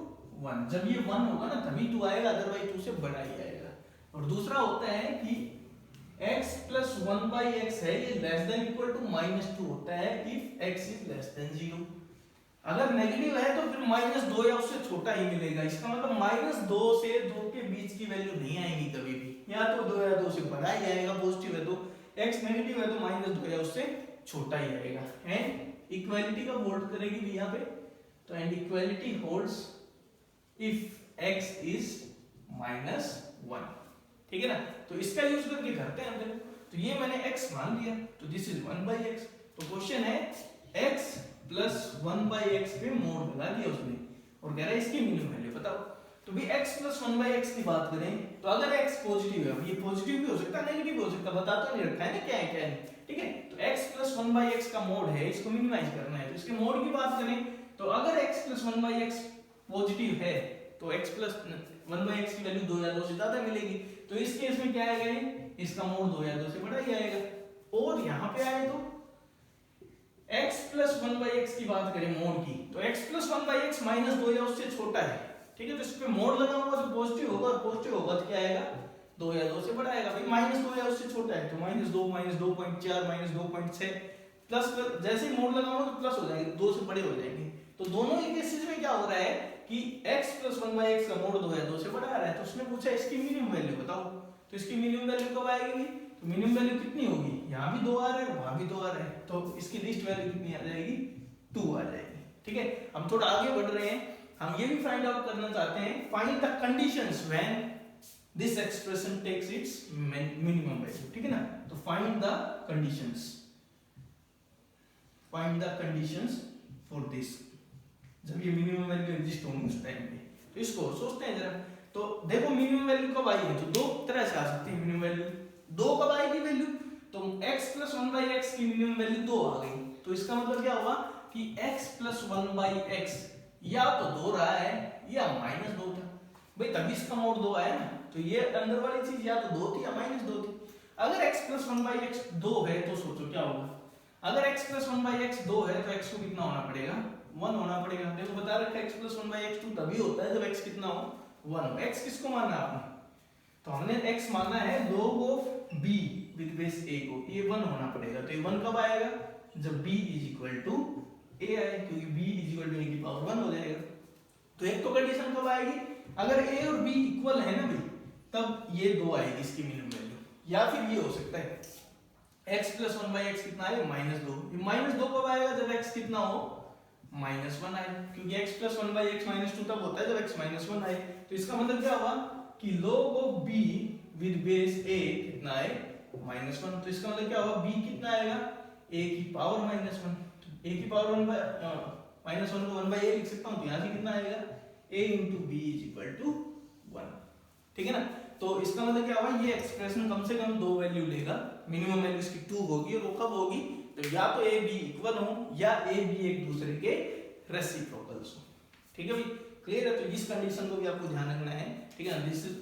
1। जब ये 1 होगा ना तभी 2 आएगा, अदरवाइज 2 से बड़ा ही आएगा। और दूसरा होता है कि x प्लस 1/x है, ये लेस देन इक्वल टू -2 होता है if x is less than 0। अगर नेगेटिव है तो फिर -2 या उससे छोटा ही मिलेगा। इसका मतलब -2 से 2 के बीच की वैल्यू नहीं आएगी कभी भी, या तो 2 या 2 से बड़ा ही आएगा। पॉजिटिव है तो x, नेगेटिव है तो -2 या उससे छोटा ही आएगा। एंड इक्वालिटी का होल्ड करेगी भी यहाँ पे, तो and equality holds if x is -1। ठीक है ना। तो इसका यूज करके करते हैं हम। तो ये मैंने x मान लिया, तो दिस इज 1/x। तो क्वेश्चन है x प्लस 1/x पे मोड लगा दिया उसने और कह रहा है इसकी मिनिमम वैल्यू बताओ। तो भी x प्लस 1/x की बात करें तो अगर x पॉजिटिव है, ये पॉजिटिव भी हो सकता है नेगेटिव भी हो सकता है, बता तो नहीं रखा है ना क्या है क्या नहीं। ठीक है, तो x प्लस 1/x का मोड है, इसको मिनिमाइज करना है। तो इसके मोड की बात करें तो अगर x प्लस 1/x पॉजिटिव है तो x प्लस 1/x की वैल्यू 2 या 2 से ज्यादा मिलेगी। तो इस केस में क्या आएगा, इसका मोड 2 या 2 से बड़ा ही आएगा। और यहाँ पे आए तो x प्लस 1/x की बात करें मोड की, तो x प्लस 1/x -2 या उससे छोटा है। ठीक है, तो इस पे मोड लगा हुआ तो पॉजिटिव होगा, और पॉजिटिव होगा तो क्या आएगा, 2 या 2 से बड़ा आएगा। भाई -2 या उससे छोटा है तो -2, -2.4, -2.6 प्लस जैसे ही मोड लगाऊंगा तो प्लस हो जाएंगे, 2 से बड़े हो जाएंगे। तो दोनों ही केसेस में क्या हो रहा है कि x प्लस 1/x का मोड 2 या 2 से बड़ा आ रहा है। तो उसने पूछा इसकी मिनिमम वैल्यू बताओ। तो इसकी मिनिमम वैल्यू कब आएगी, तो मिनिमम वैल्यू कितनी होगी, यहाँ भी 2 आ रहा है वहां भी 2 आ रहा है, तो इसकी लिस्ट वैल्यू कितनी आ जाएगी, 2 आ जाएगी। ठीक है, हम थोड़ा आगे बढ़ रहे हैं, हम ये भी फाइंड आउट करना चाहते हैं, find the conditions when this expression takes its minimum value. ठीक है ना। तो find the conditions, find the conditions for this, जब ये मिनिमम वैल्यू एग्जिस्ट होंगी उस टाइम पे। तो इसको सोचते हैं जरा। तो देखो मिनिमम वैल्यू कब आई है, तो दो तरह से आ सकती है मिनिमम वैल्यू। 2 कब आएगी वैल्यू, तो x प्लस 1/x की मिनिमम वैल्यू 2 आ गई। तो इसका मतलब क्या हुआ कि x प्लस 1/x या तो 2 रहा है या -2 था। भाई तभी इसका मोड 2 आया ना, तो ये अंदर वाली चीज या तो 2 थी या -2 थी। अगर x प्लस 1/x 2 है तो सोचो क्या होगा, अगर x प्लस 1/x 2 है तो x को कितना होना पड़ेगा, 1 होना पड़ेगा। देखो बता रखा है x प्लस 1/x 2 तभी होता है जब x कितना हो, 1 हो। x किसको मानना है आपने, तो हमने x मानना है log of b with base a को, ये 1 होना पड़ेगा। तो ये 1 कब आएगा, जब b is equal to a आए, क्योंकि b is equal to a की पावर 1 हो जाएगा। तो एक तो कंडीशन कब आएगी, अगर a और b इक्वल है ना भाई, तब ये 2 आएगी इसकी मिनिमम वैल्यू। या फिर ये हो सकता है x plus one by x कितना है -2। ये -2 कब आएगा जब x कितना हो -1 आए, क्योंकि x plus one by x -2 तब होता है जब x -1 आए। तो इसका मतलब क्या हुआ कि log of b with base a कितना है -1। तो इसका मतलब क्या हुआ b कितना आएगा a की पावर -1। तो a की पावर 1 बाई -1 को 1 बाई a लिख सकता हूं, तो यहां से कितना आएगा a into b = 1। ठीक है ना। तो इसका मतलब क्या हुआ ये एक्सप्रेशन कम से कम दो वैल्यू लेगा, मिनिमम वैल्यू इसकी 2 होगी, और वो कब होगी तो या तो a b इक्वल हो या a b एक दूसरे के रेसिप्रोकल्स हो। ठीक है भाई, क्लियर है। तो इस कंडीशन को भी आपको ध्यान रखना है। ठीक है ना। This is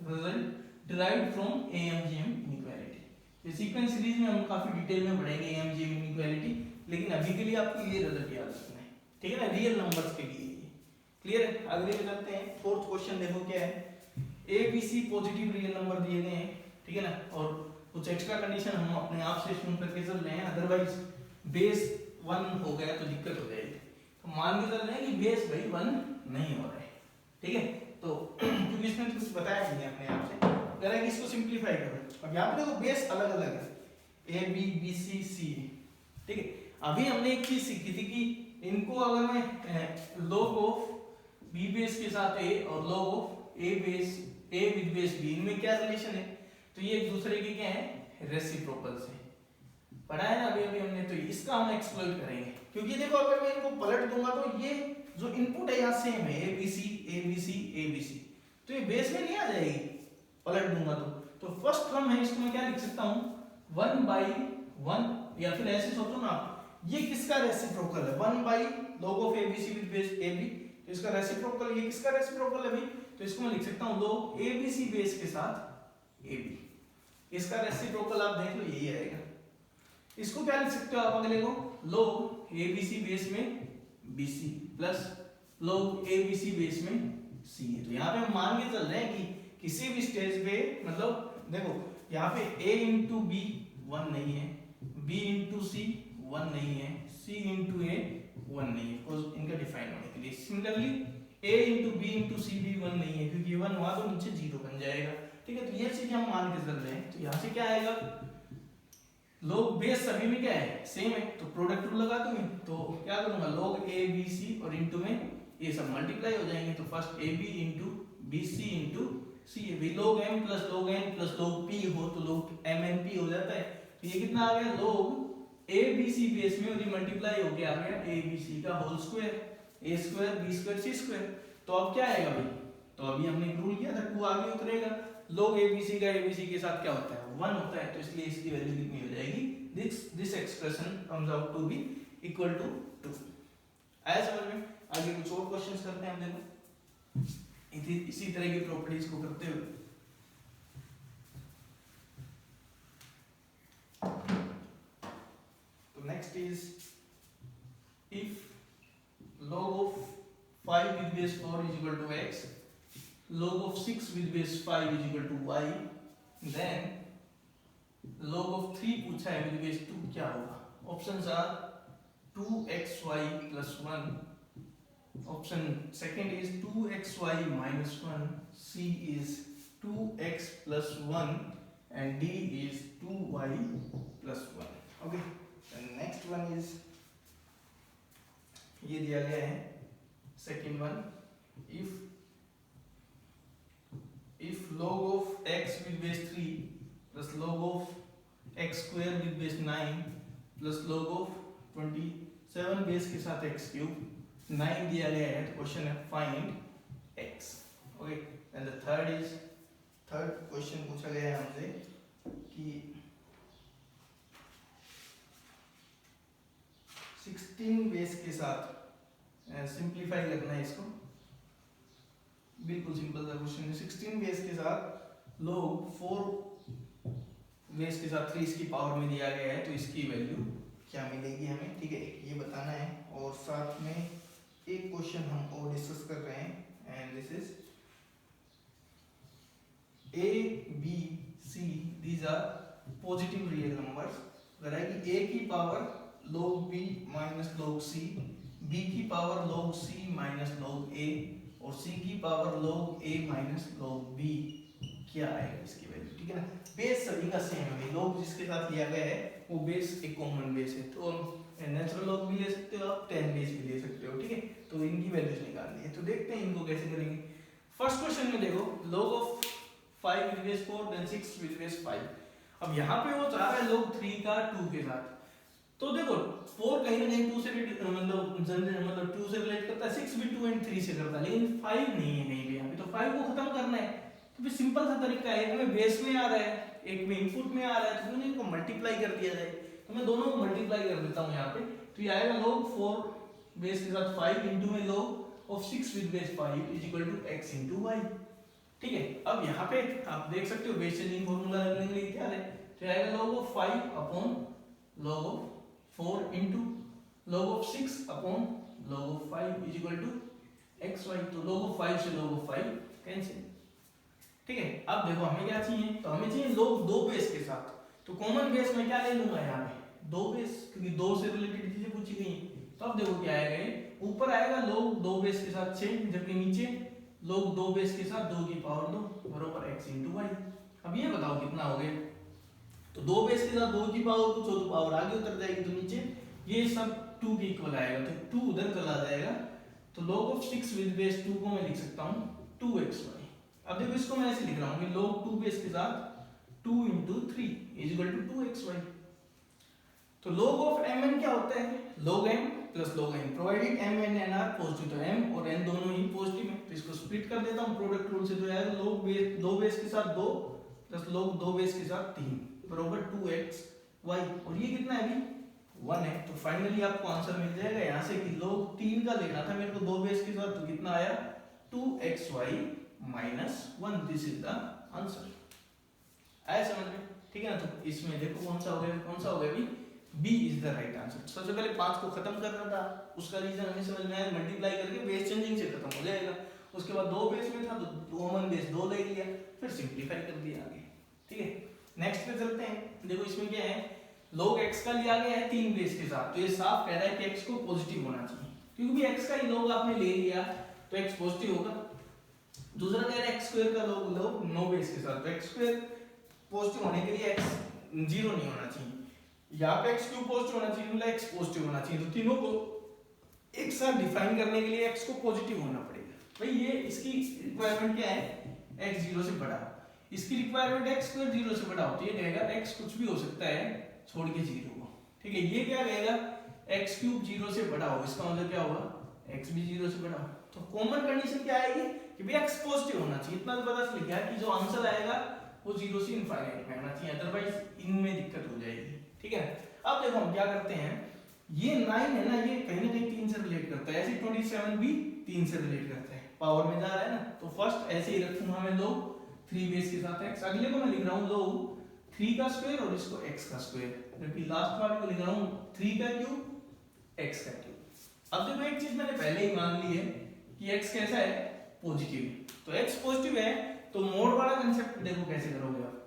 result derived from AMGM inequality. ये सीक्वेंस सीरीज में हम काफी डिटेल में पढ़ेंगे AMGM इनइक्वालिटी, लेकिन अभी के लिए आपको ये रिजल्ट याद रखना है। ठीक है ना, रियल नंबर्स के लिए। क्लियर है। अगले में चलते हैं। फोर्थ क्वेश्चन देखो क्या है। ABC पॉजिटिव रियल नंबर दिए गए हैं। ठीक है ना, और कुछ एक्स्ट्रा कंडीशन हम अपने आप से सुन करके चल रहे हैं, अदरवाइज बेस 1 हो गया तो दिक्कत हो जाएगी। तो मान के चल रहे हैं कि बेस भाई 1 नहीं हो रहा है। ठीक है, तो क्योंकि इसमें कुछ बताया नहीं है अपने आप से, कह रहा है कि इसको सिंपलीफाई करो। अब यहाँ पे देखो बेस अलग अलग है, A B B C C। ठीक है, अभी हमने एक चीज सीखी थी कि इनको अगर मैं log ऑफ B बेस के साथ A और log of A base A with base B, इनमें क्या रिलेशन है, तो ये एक दूसरे के क्या है रेसिप्रोकल्स है। पढ़ा है ना अभी हमने, तो इसका हम एक्सप्लोर करेंगे। क्योंकि देखो अगर मैं इनको पलट दूंगा तो ये जो इनपुट है यहाँ सेम है ABC ABC ABC, तो ये बेस में नहीं आ जाएगी पलट दूंगा तो फर्स्ट टर्म है इसको मैं क्या लिख सकता हूँ 1/1, या फिर ऐसे सोचो ना आप, ये किसका रेसिप्रोकल है 1/log of ABC with base AB। तो इसका रेसिप्रोकल, ये किसका रेसिप्रोकल है भाई, तो इसको मैं लिख सकता हूँ log ABC बेस के साथ AB। इसका रेसिप्रोकल आप देख लो यही आएगा। इसको क्या लिख सकते हो आप अगले को log ABC बेस में BC plus log ABC base में C है। तो यहाँ पे हम मान के चल रहे हैं कि किसी भी स्टेज पे, मतलब देखो यहाँ पे A into B 1 नहीं है, B into C 1 नहीं है, C into A 1 नहीं है, बिकॉज़ इनका डिफाइन होने के लिए। Similarly A into B into C भी 1 नहीं है, क्योंकि 1 हुआ तो नीचे 0 बन जाएगा। ठीक है, तो ये चीज हम मान के चल रहे हैं। तो यहाँ से क्या आएगा, log बेस सभी में क्या है सेम है, तो प्रोडक्ट रूल लगा दूंगी, तो क्या करूंगा log ABC और इनटू में ये सब मल्टीप्लाई हो जाएंगे। तो first AB into BC into C, भी log M plus log N plus log P हो तो log MNP हो जाता है। तो ये कितना आ गया log ABC बेस में, और ये मल्टीप्लाई हो गया आ गया ABC का whole square, A square B square C square. तो अब क्या आएगा भाई, तो अभी हमने रूल किया था 2 आगे उतरेगा। log ABC का ABC के साथ क्या होता है 1 होता है, तो इसलिए इसकी वैल्यू कितनी हो जाएगी, this expression comes out to be equal to 2। आया समझ में। आगे कुछ और क्वेश्चंस करते हैं हम, देखो इसी तरह की प्रॉपर्टीज को करते हुए। तो next is if log of 5 with base 4 is equal to x, log of 6 with base 5 is equal to y, then log of 3 पूछा है with base 2 क्या होगा। Options are 2xy plus 1, option second is 2xy minus 1, C is 2x plus 1, and D is 2y plus 1। okay, and next one is ये दिया गया है second one, if log of x with base 3 plus log of x square with base 9 plus log of 27 base के साथ x cube 9 दिया गया है, तो क्वेश्चन है find x। Okay, and the third question पूछा गया है हमसे कि 16 बेस के साथ सिंपलीफाई करना है इसको, बिल्कुल सिंपल सा क्वेश्चन है। 16 बेस के साथ log 4 बेस के साथ 3 इसकी पावर में दिया गया है, तो इसकी वैल्यू क्या मिलेगी हमें, ठीक है, ये बताना है। और साथ में एक क्वेश्चन हम और डिस्कस कर रहे हैं, and this is A B C, these are positive real numbers. अगर है कि A की power log B minus log C, B की power log C minus log A, और C की power log A minus log B क्या आएगा इसकी वैल्यू, ठीक है ना। बेस सभी का सेम है, लोग जिसके साथ लिया गया है वो बेस एक कॉमन बेस है, तो नेचुरल लॉग भी ले सकते हो आप, 10 बेस भी ले सकते हो, ठीक है। तो इनकी वैल्यूज निकालनी है, तो देखते हैं इनको कैसे करेंगे। फर्स्ट क्वेश्चन में देखो log of 5 with base 4 then 6 with base 5। अब यहाँ पे वो चाह रहा है log 3 का 2 के साथ, तो देखो 4 कहीं ना कहीं 2 से मतलब 2 से रिलेट करता है, 6 भी 2 and 3 से करता है, लेकिन 5 नहीं है कहीं पे यहाँ पे, तो 5 को खत्म करना है। तो फिर सिंपल सा तरीका है, एक में बेस में आ रहा है एक में इनपुट में आ रहा है, तो क्यों नहीं इनको मल्टीप्लाई कर दिया जाए। तो मैं दोनों को मल्टीप्लाई कर देता हूँ यहाँ पे, तो ये आएगा log 4 बेस के साथ 5 इंटू में log of 6 with base 5 is equal to x into y, ठीक है। अब यहाँ पे आप देख सकते हो बेस चेंजिंग फॉर्मूला लगने के लिए क्या है, तो आएगा log of 5 upon log of 4 into log of 6 upon log of 5 is equal to xy। तो log ऑफ 5 से log ऑफ 5 कैंसिल, ठीक है। अब देखो हमें क्या चाहिए, तो हमें चाहिए log 2 बेस के साथ, तो कॉमन बेस में क्या ले लूंगा यहाँ पे 2 बेस, क्योंकि 2 से रिलेटेड चीजें पूछी गई। तो अब देखो क्या आएगा, ये ऊपर आएगा log 2 बेस के साथ 6, जबकि नीचे log 2 बेस के साथ 2 की पावर 2 बराबर x इंटू वाई। अब ये बताओ कितना हो गया, तो 2 बेस के साथ 2 की पावर कुछ हो तो पावर आगे उतर जाएगी, तो नीचे ये सब 2 के इक्वल आएगा, तो 2 उधर चला जाएगा, तो log ऑफ 6 विद बेस 2 को मैं लिख सकता हूँ 2xy। अब देखो इसको मैं ऐसे लिख रहा हूँ कि log 2 बेस के साथ 2 into 3 is equal to 2xy। तो log ऑफ mn क्या होता है, log m plus log n, provided m n n are positive, तो m और n दोनों ही पॉजिटिव है, तो इसको स्प्लिट कर देता हूँ प्रोडक्ट रूल से, तो यार log बेस 2 बेस के साथ 2 प्लस log 2 बेस के साथ 3 बराबर 2xy, और ये कितना है अभी 1 है। तो फाइनली आपको आंसर मिल जाएगा यहाँ से कि log 3 का लेना था मेरे को 2 बेस के साथ, तो कितना आया 2xy minus 1, this is the answer. आया समझ में, ठीक है ना। तो इसमें देखो कौन सा हो गया अभी B is the right answer. सबसे पहले 5 को खत्म करना था, उसका रीजन हमें समझ में आया, मल्टीप्लाई करके बेस चेंजिंग से खत्म हो जाएगा। उसके बाद 2 बेस में था तो कॉमन बेस 2 ले लिया, फिर सिंपलीफाई कर दिया आगे, ठीक है। नेक्स्ट पे चलते हैं, देखो इसमें क्या है, log x का लिया गया है 3 बेस के साथ, तो ये साफ कह रहा है कि x को पॉजिटिव होना चाहिए, क्योंकि x का ही log आपने ले लिया तो x पॉजिटिव होगा। दूसरा कह रहा है x स्क्वायर का log 9 बेस के साथ, तो x स्क्वायर पॉजिटिव होने के लिए x 0 नहीं होना चाहिए, यहाँ पे x क्यूब पॉजिटिव होना चाहिए, मतलब x पॉजिटिव होना चाहिए, तो तीनों को एक साथ डिफाइन करने के लिए x को पॉजिटिव होना पड़ेगा। भाई ये इसकी रिक्वायरमेंट क्या है, x 0 से बड़ा, इसकी रिक्वायरमेंट x स्क्वायर 0 से बड़ा हो, तो ये कहेगा x कुछ भी हो सकता है छोड़ के 0 को, ठीक है। ये क्या कहेगा x क्यूब 0 से बड़ा हो, इसका मतलब क्या होगा x भी 0 से बड़ा हो। तो कॉमन कंडीशन क्या आएगी कि भाई x पॉजिटिव होना चाहिए, इतना तो पता चल गया कि जो आंसर आएगा वो 0 से इनफाइनाइट में आना चाहिए, अदरवाइज इनमें दिक्कत हो जाएगी, ठीक है। अब देखो हम क्या करते हैं, ये 9 है ना, ये कहीं ना कहीं 3 से रिलेट करता है, ऐसे 27 भी 3 से रिलेट करता है, पावर में जा रहा है ना, तो फर्स्ट ऐसे ही रखूंगा मैं log 3 बेस के साथ x, अगले को मैं लिख रहा हूँ log 3 का स्क्वायर और इसको x का स्क्वायर, जबकि लास्ट वाले को लिख रहा हूँ 3 का क्यूब x का क्यूब। अब देखो एक चीज मैंने पहले ही मान ली है कि x कैसा है पॉजिटिव है, तो x पॉजिटिव है तो मोड वाला कांसेप्ट देखो कैसे करोगे आप,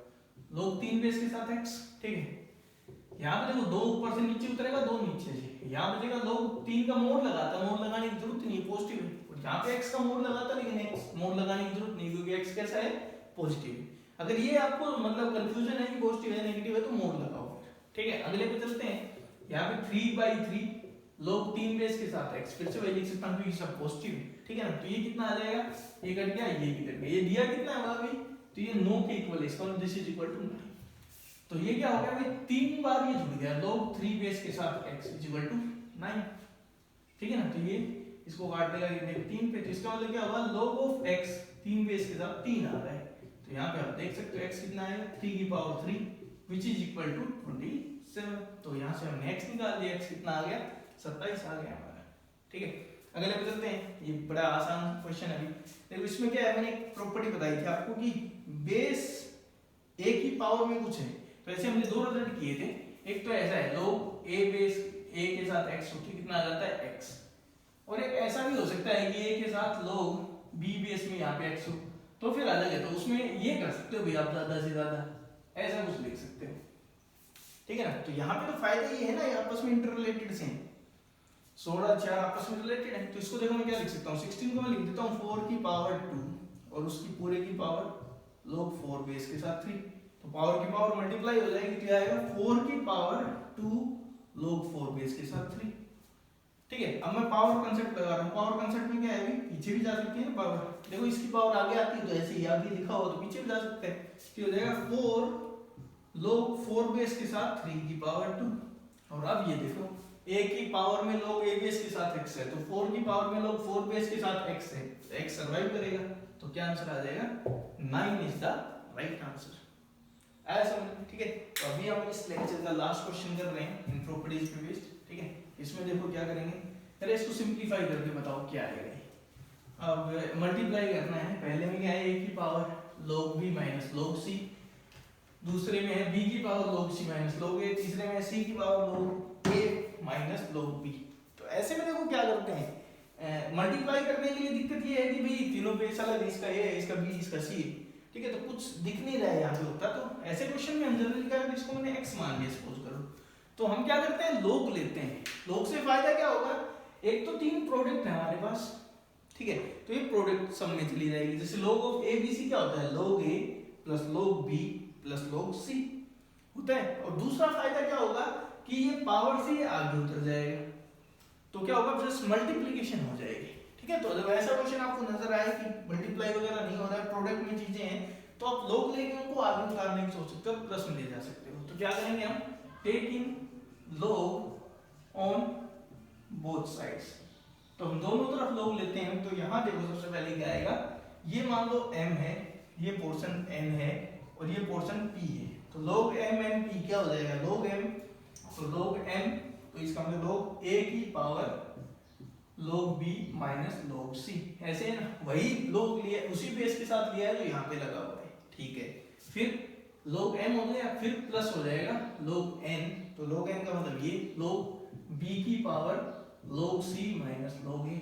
log 3 बेस के साथ x, ठीक है। यहाँ पे देखो 2 ऊपर से नीचे उतरेगा, 2 नीचे से, यहाँ बचेगा log 3 का मोड लगाता, मोड लगाने की जरूरत नहीं, पॉजिटिव है, और यहाँ पे x का मोड लगाता, लेकिन x मोड लगाने की जरूरत नहीं, क्योंकि x कैसा है पॉजिटिव है। अगर ये आपको मतलब कंफ्यूजन है कि पॉजिटिव है नेगेटिव है तो मोड लगाओ फिर, ठीक है। अगले पे चलते हैं, यहाँ पे 3/3 log 3 बेस के साथ x, फिर से वही लिख सकता हूँ क्योंकि सब पॉजिटिव है, ठीक है ना। तो ये कितना आ जाएगा, ये कट गया, ये भी कट गया, ये दिया कितना है भाई, तो ये 9 के इक्वल है, इसका मतलब दिस इज इक्वल टू 9। तो ये क्या हो गया भाई, 3 बार ये जुड़ गया log 3 बेस के साथ x इज इक्वल टू 9, ठीक है ना। तो ये इसको काट देगा ये 3 पे, तो इसका मतलब क्या होगा log ऑफ x 3 बेस के साथ 3 आ रहा है, तो यहाँ पे आप देख सकते हो x कितना आएगा 3 की power 3 which is equal to 27। तो यहाँ से हमने x निकाल लिया, x कितना आ गया 27 आ गया हमारा, ठीक है। अगले पे चलते हैं, ये बड़ा आसान क्वेश्चन है अभी। देखो इसमें क्या है, मैंने एक प्रॉपर्टी बताई थी आपको कि बेस एक ही पावर में कुछ है, तो ऐसे हमने 2 रिजल्ट किए थे, एक तो ऐसा है log a बेस a के साथ x होती कितना आ जाता है x, और एक ऐसा भी हो सकता है कि a के साथ log b बेस में यहाँ पे x हो, तो फिर अलग है, तो उसमें ये कर सकते हो भाई आप ज्यादा से ज्यादा ऐसा कुछ लिख सकते हो, ठीक है ना। तो यहाँ पे तो फायदा ये है ना, ये आपस में इंटर रिलेटेड से 16 4 आपस में रिलेटेड है, तो इसको देखो मैं क्या लिख सकता हूँ, 16 को मैं लिख देता हूँ 4 की पावर 2 और उसकी पूरे की पावर log 4 बेस के साथ 3। तो पावर की पावर मल्टीप्लाई हो जाएगी, क्या आएगा 4 की पावर 2 log 4 बेस के साथ 3। ठीक है, अब मैं पावर कंसेप्ट लगा रहा हूँ। पावर कंसेप्ट में क्या है, पीछे भी जा सकती है पावर। देखो इसकी पावर आगे आती है तो ऐसे ही आगे लिखा हो तो पीछे भी जा सकते हैं। तो हो जाएगा 4 log 4 बेस के साथ 3 की पावर 2। और अब ये देखो a की पावर में log a बेस के साथ x है, तो 4 की पावर में log 4 बेस के साथ x है, तो x सर्वाइव करेगा। तो क्या आंसर आ जाएगा, 9 इज द राइट आंसर। आया समझ में? ठीक है, तो अभी हम इस लेक्चर का लास्ट क्वेश्चन कर रहे हैं इन प्रॉपर्टीज पे बेस्ड। ठीक है, इसमें देखो क्या करेंगे, पहले इसको सिंपलीफाई करके बताओ क्या आएगा। अब मल्टीप्लाई करना है, पहले में क्या है a की power log b minus log c, दूसरे में है b की power log c minus log a, तीसरे में है c की power log a minus log b। तो ऐसे में देखो क्या करते हैं, मल्टीप्लाई करने के लिए दिक्कत ये है कि भाई तीनों पे अलग, इसका a है, इसका b, इसका c। ठीक है, तो कुछ दिख नहीं रहा है यहाँ पे होता, तो ऐसे क्वेश्चन में हम जनरली क्या करते हैं, इसको मैंने x मान लिया सपोज करो, तो हम क्या करते हैं log लेते हैं। log से फायदा क्या होगा, एक तो तीन प्रोडक्ट है हमारे पास। ठीक है, तो ये प्रोडक्ट सब में चली जाएगी। जैसे log of a b c क्या होता है, log a plus log b plus log c होता है। और दूसरा फायदा क्या होगा कि ये पावर से आगे उतर जाएगा, तो क्या होगा, जस्ट मल्टीप्लिकेशन हो जाएगी। ठीक है, तो जब ऐसा क्वेश्चन आपको नजर आए कि मल्टीप्लाई वगैरह नहीं हो रहा है, प्रोडक्ट में चीजें हैं, तो आप log लेके उनको आगे उतारने की सोच सकते हो, प्लस में ले जा सकते हो। तो क्या करेंगे हम, taking log on both sides, तो हम दोनों तरफ log लेते हैं। तो यहाँ देखो सबसे पहले क्या आएगा, ये मान लो m है, ये पोर्शन n है और ये पोर्शन p है, तो log m n p क्या हो जाएगा, log m, तो log m, तो इसका मतलब log a की power log b minus log c। ऐसे है ना, वही log लिया, उसी बेस के साथ लिया है जो यहाँ पे लगा हुआ है। ठीक है, फिर log m हो गया, फिर प्लस हो जाएगा log n, तो log n का मतलब ये log b की power log c minus log a,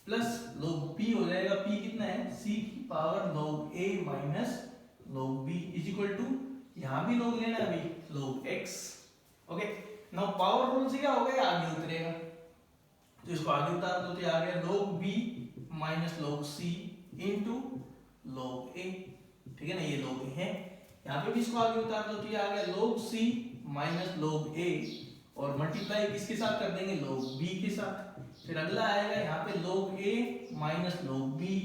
plus log p हो जाएगा, p कितना है, c की power log a minus log b is equal to, यहाँ भी log लेना है अभी, log x। Okay, now power rule से क्या हो गया, आगे उतरेगा, तो इसको आगे उतार दो, तो आ गया log b minus log c into log a। ठीक है ना, ये log a है, यहाँ पे भी इसको आगे उतार दो, तो ये आ गया log c minus log a, और मल्टीप्लाई किसके साथ कर देंगे, log b के साथ। फिर अगला आएगा यहाँ पे log a minus log b,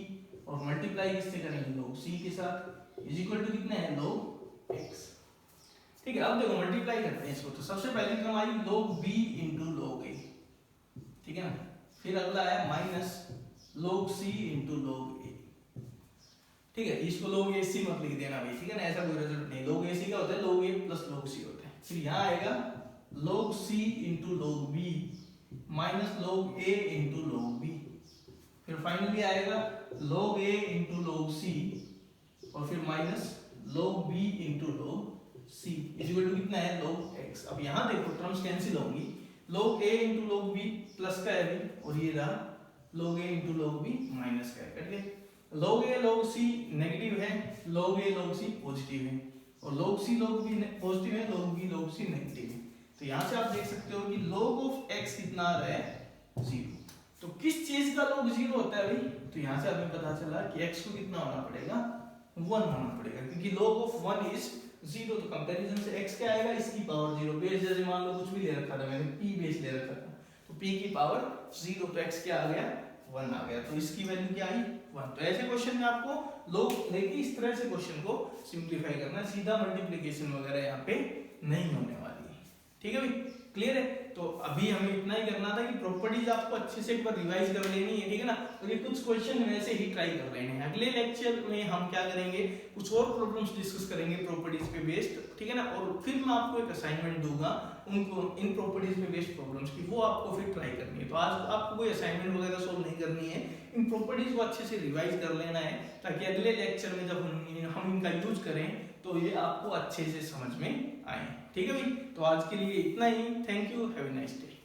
और मल्टीप्लाई किससे करेंगे, log c के साथ, इज इक्वल टू कितना है, log x। ठीक है, अब देखो मल्टीप्लाई करते हैं इसको, तो सबसे पहली term I log b into log a। ठीक है ना, फिर अगला आया minus log c into log a। ठीक है, इसको log a c मत लिख देना भाई, ठीक है ना, ऐसा कोई रिजल्ट नहीं। log a c क्या होता है, log a plus log c होता है। फिर यहाँ आएगा log c into log b minus log a into log b, फिर फाइनली आएगा log a into log c, और फिर minus log b into log c is equal to कितना है, log x। अब यहाँ देखो टर्म्स कैंसिल होंगी, log a into log b plus का है भी, और ये रहा log a into log b minus का है, कट गए। log a log c negative है, log a log c positive है, और log c log b positive है, log b log c negative है। तो यहाँ से आप देख सकते हो कि log ऑफ x कितना आ रहा है, 0। तो किस चीज का log 0 होता है भाई, तो यहाँ से हमें पता चला कि x को कितना होना पड़ेगा, 1 होना पड़ेगा, क्योंकि log ऑफ 1 इज 0। तो कंपैरिजन से x क्या आएगा, इसकी पावर 0, बेस जैसे मान लो कुछ भी ले रखा था मैंने, p बेस ले रखा था, तो p की पावर 0, तो x क्या आ गया, 1 आ गया, तो इसकी वैल्यू क्या आई, 1। तो ऐसे क्वेश्चन में आपको log लेके इस तरह से क्वेश्चन को सिंपलीफाई करना है, सीधा मल्टीप्लिकेशन वगैरह यहाँ पे नहीं होने वाली है। ठीक है भाई, क्लियर है। तो अभी हमें इतना ही करना था कि प्रॉपर्टीज आपको अच्छे से एक बार रिवाइज कर लेनी है, ठीक है ना, और ये कुछ क्वेश्चन वैसे ही ट्राई कर लेने हैं। अगले लेक्चर में हम क्या करेंगे, कुछ और प्रॉब्लम्स डिस्कस करेंगे प्रॉपर्टीज पे बेस्ड, ठीक है ना, और फिर मैं आपको एक असाइनमेंट दूंगा उनको इन प्रॉपर्टीज पे बेस्ड प्रॉब्लम्स की, वो आपको फिर ट्राई करनी है। तो आज आपको कोई असाइनमेंट वगैरह सोल्व नहीं करनी है, इन प्रॉपर्टीज को अच्छे से रिवाइज कर लेना है, ताकि अगले लेक्चर में जब हम इनका यूज करें तो ये आपको अच्छे से समझ में आए। ठीक है भाई, तो आज के लिए इतना ही। Thank you, have a nice day.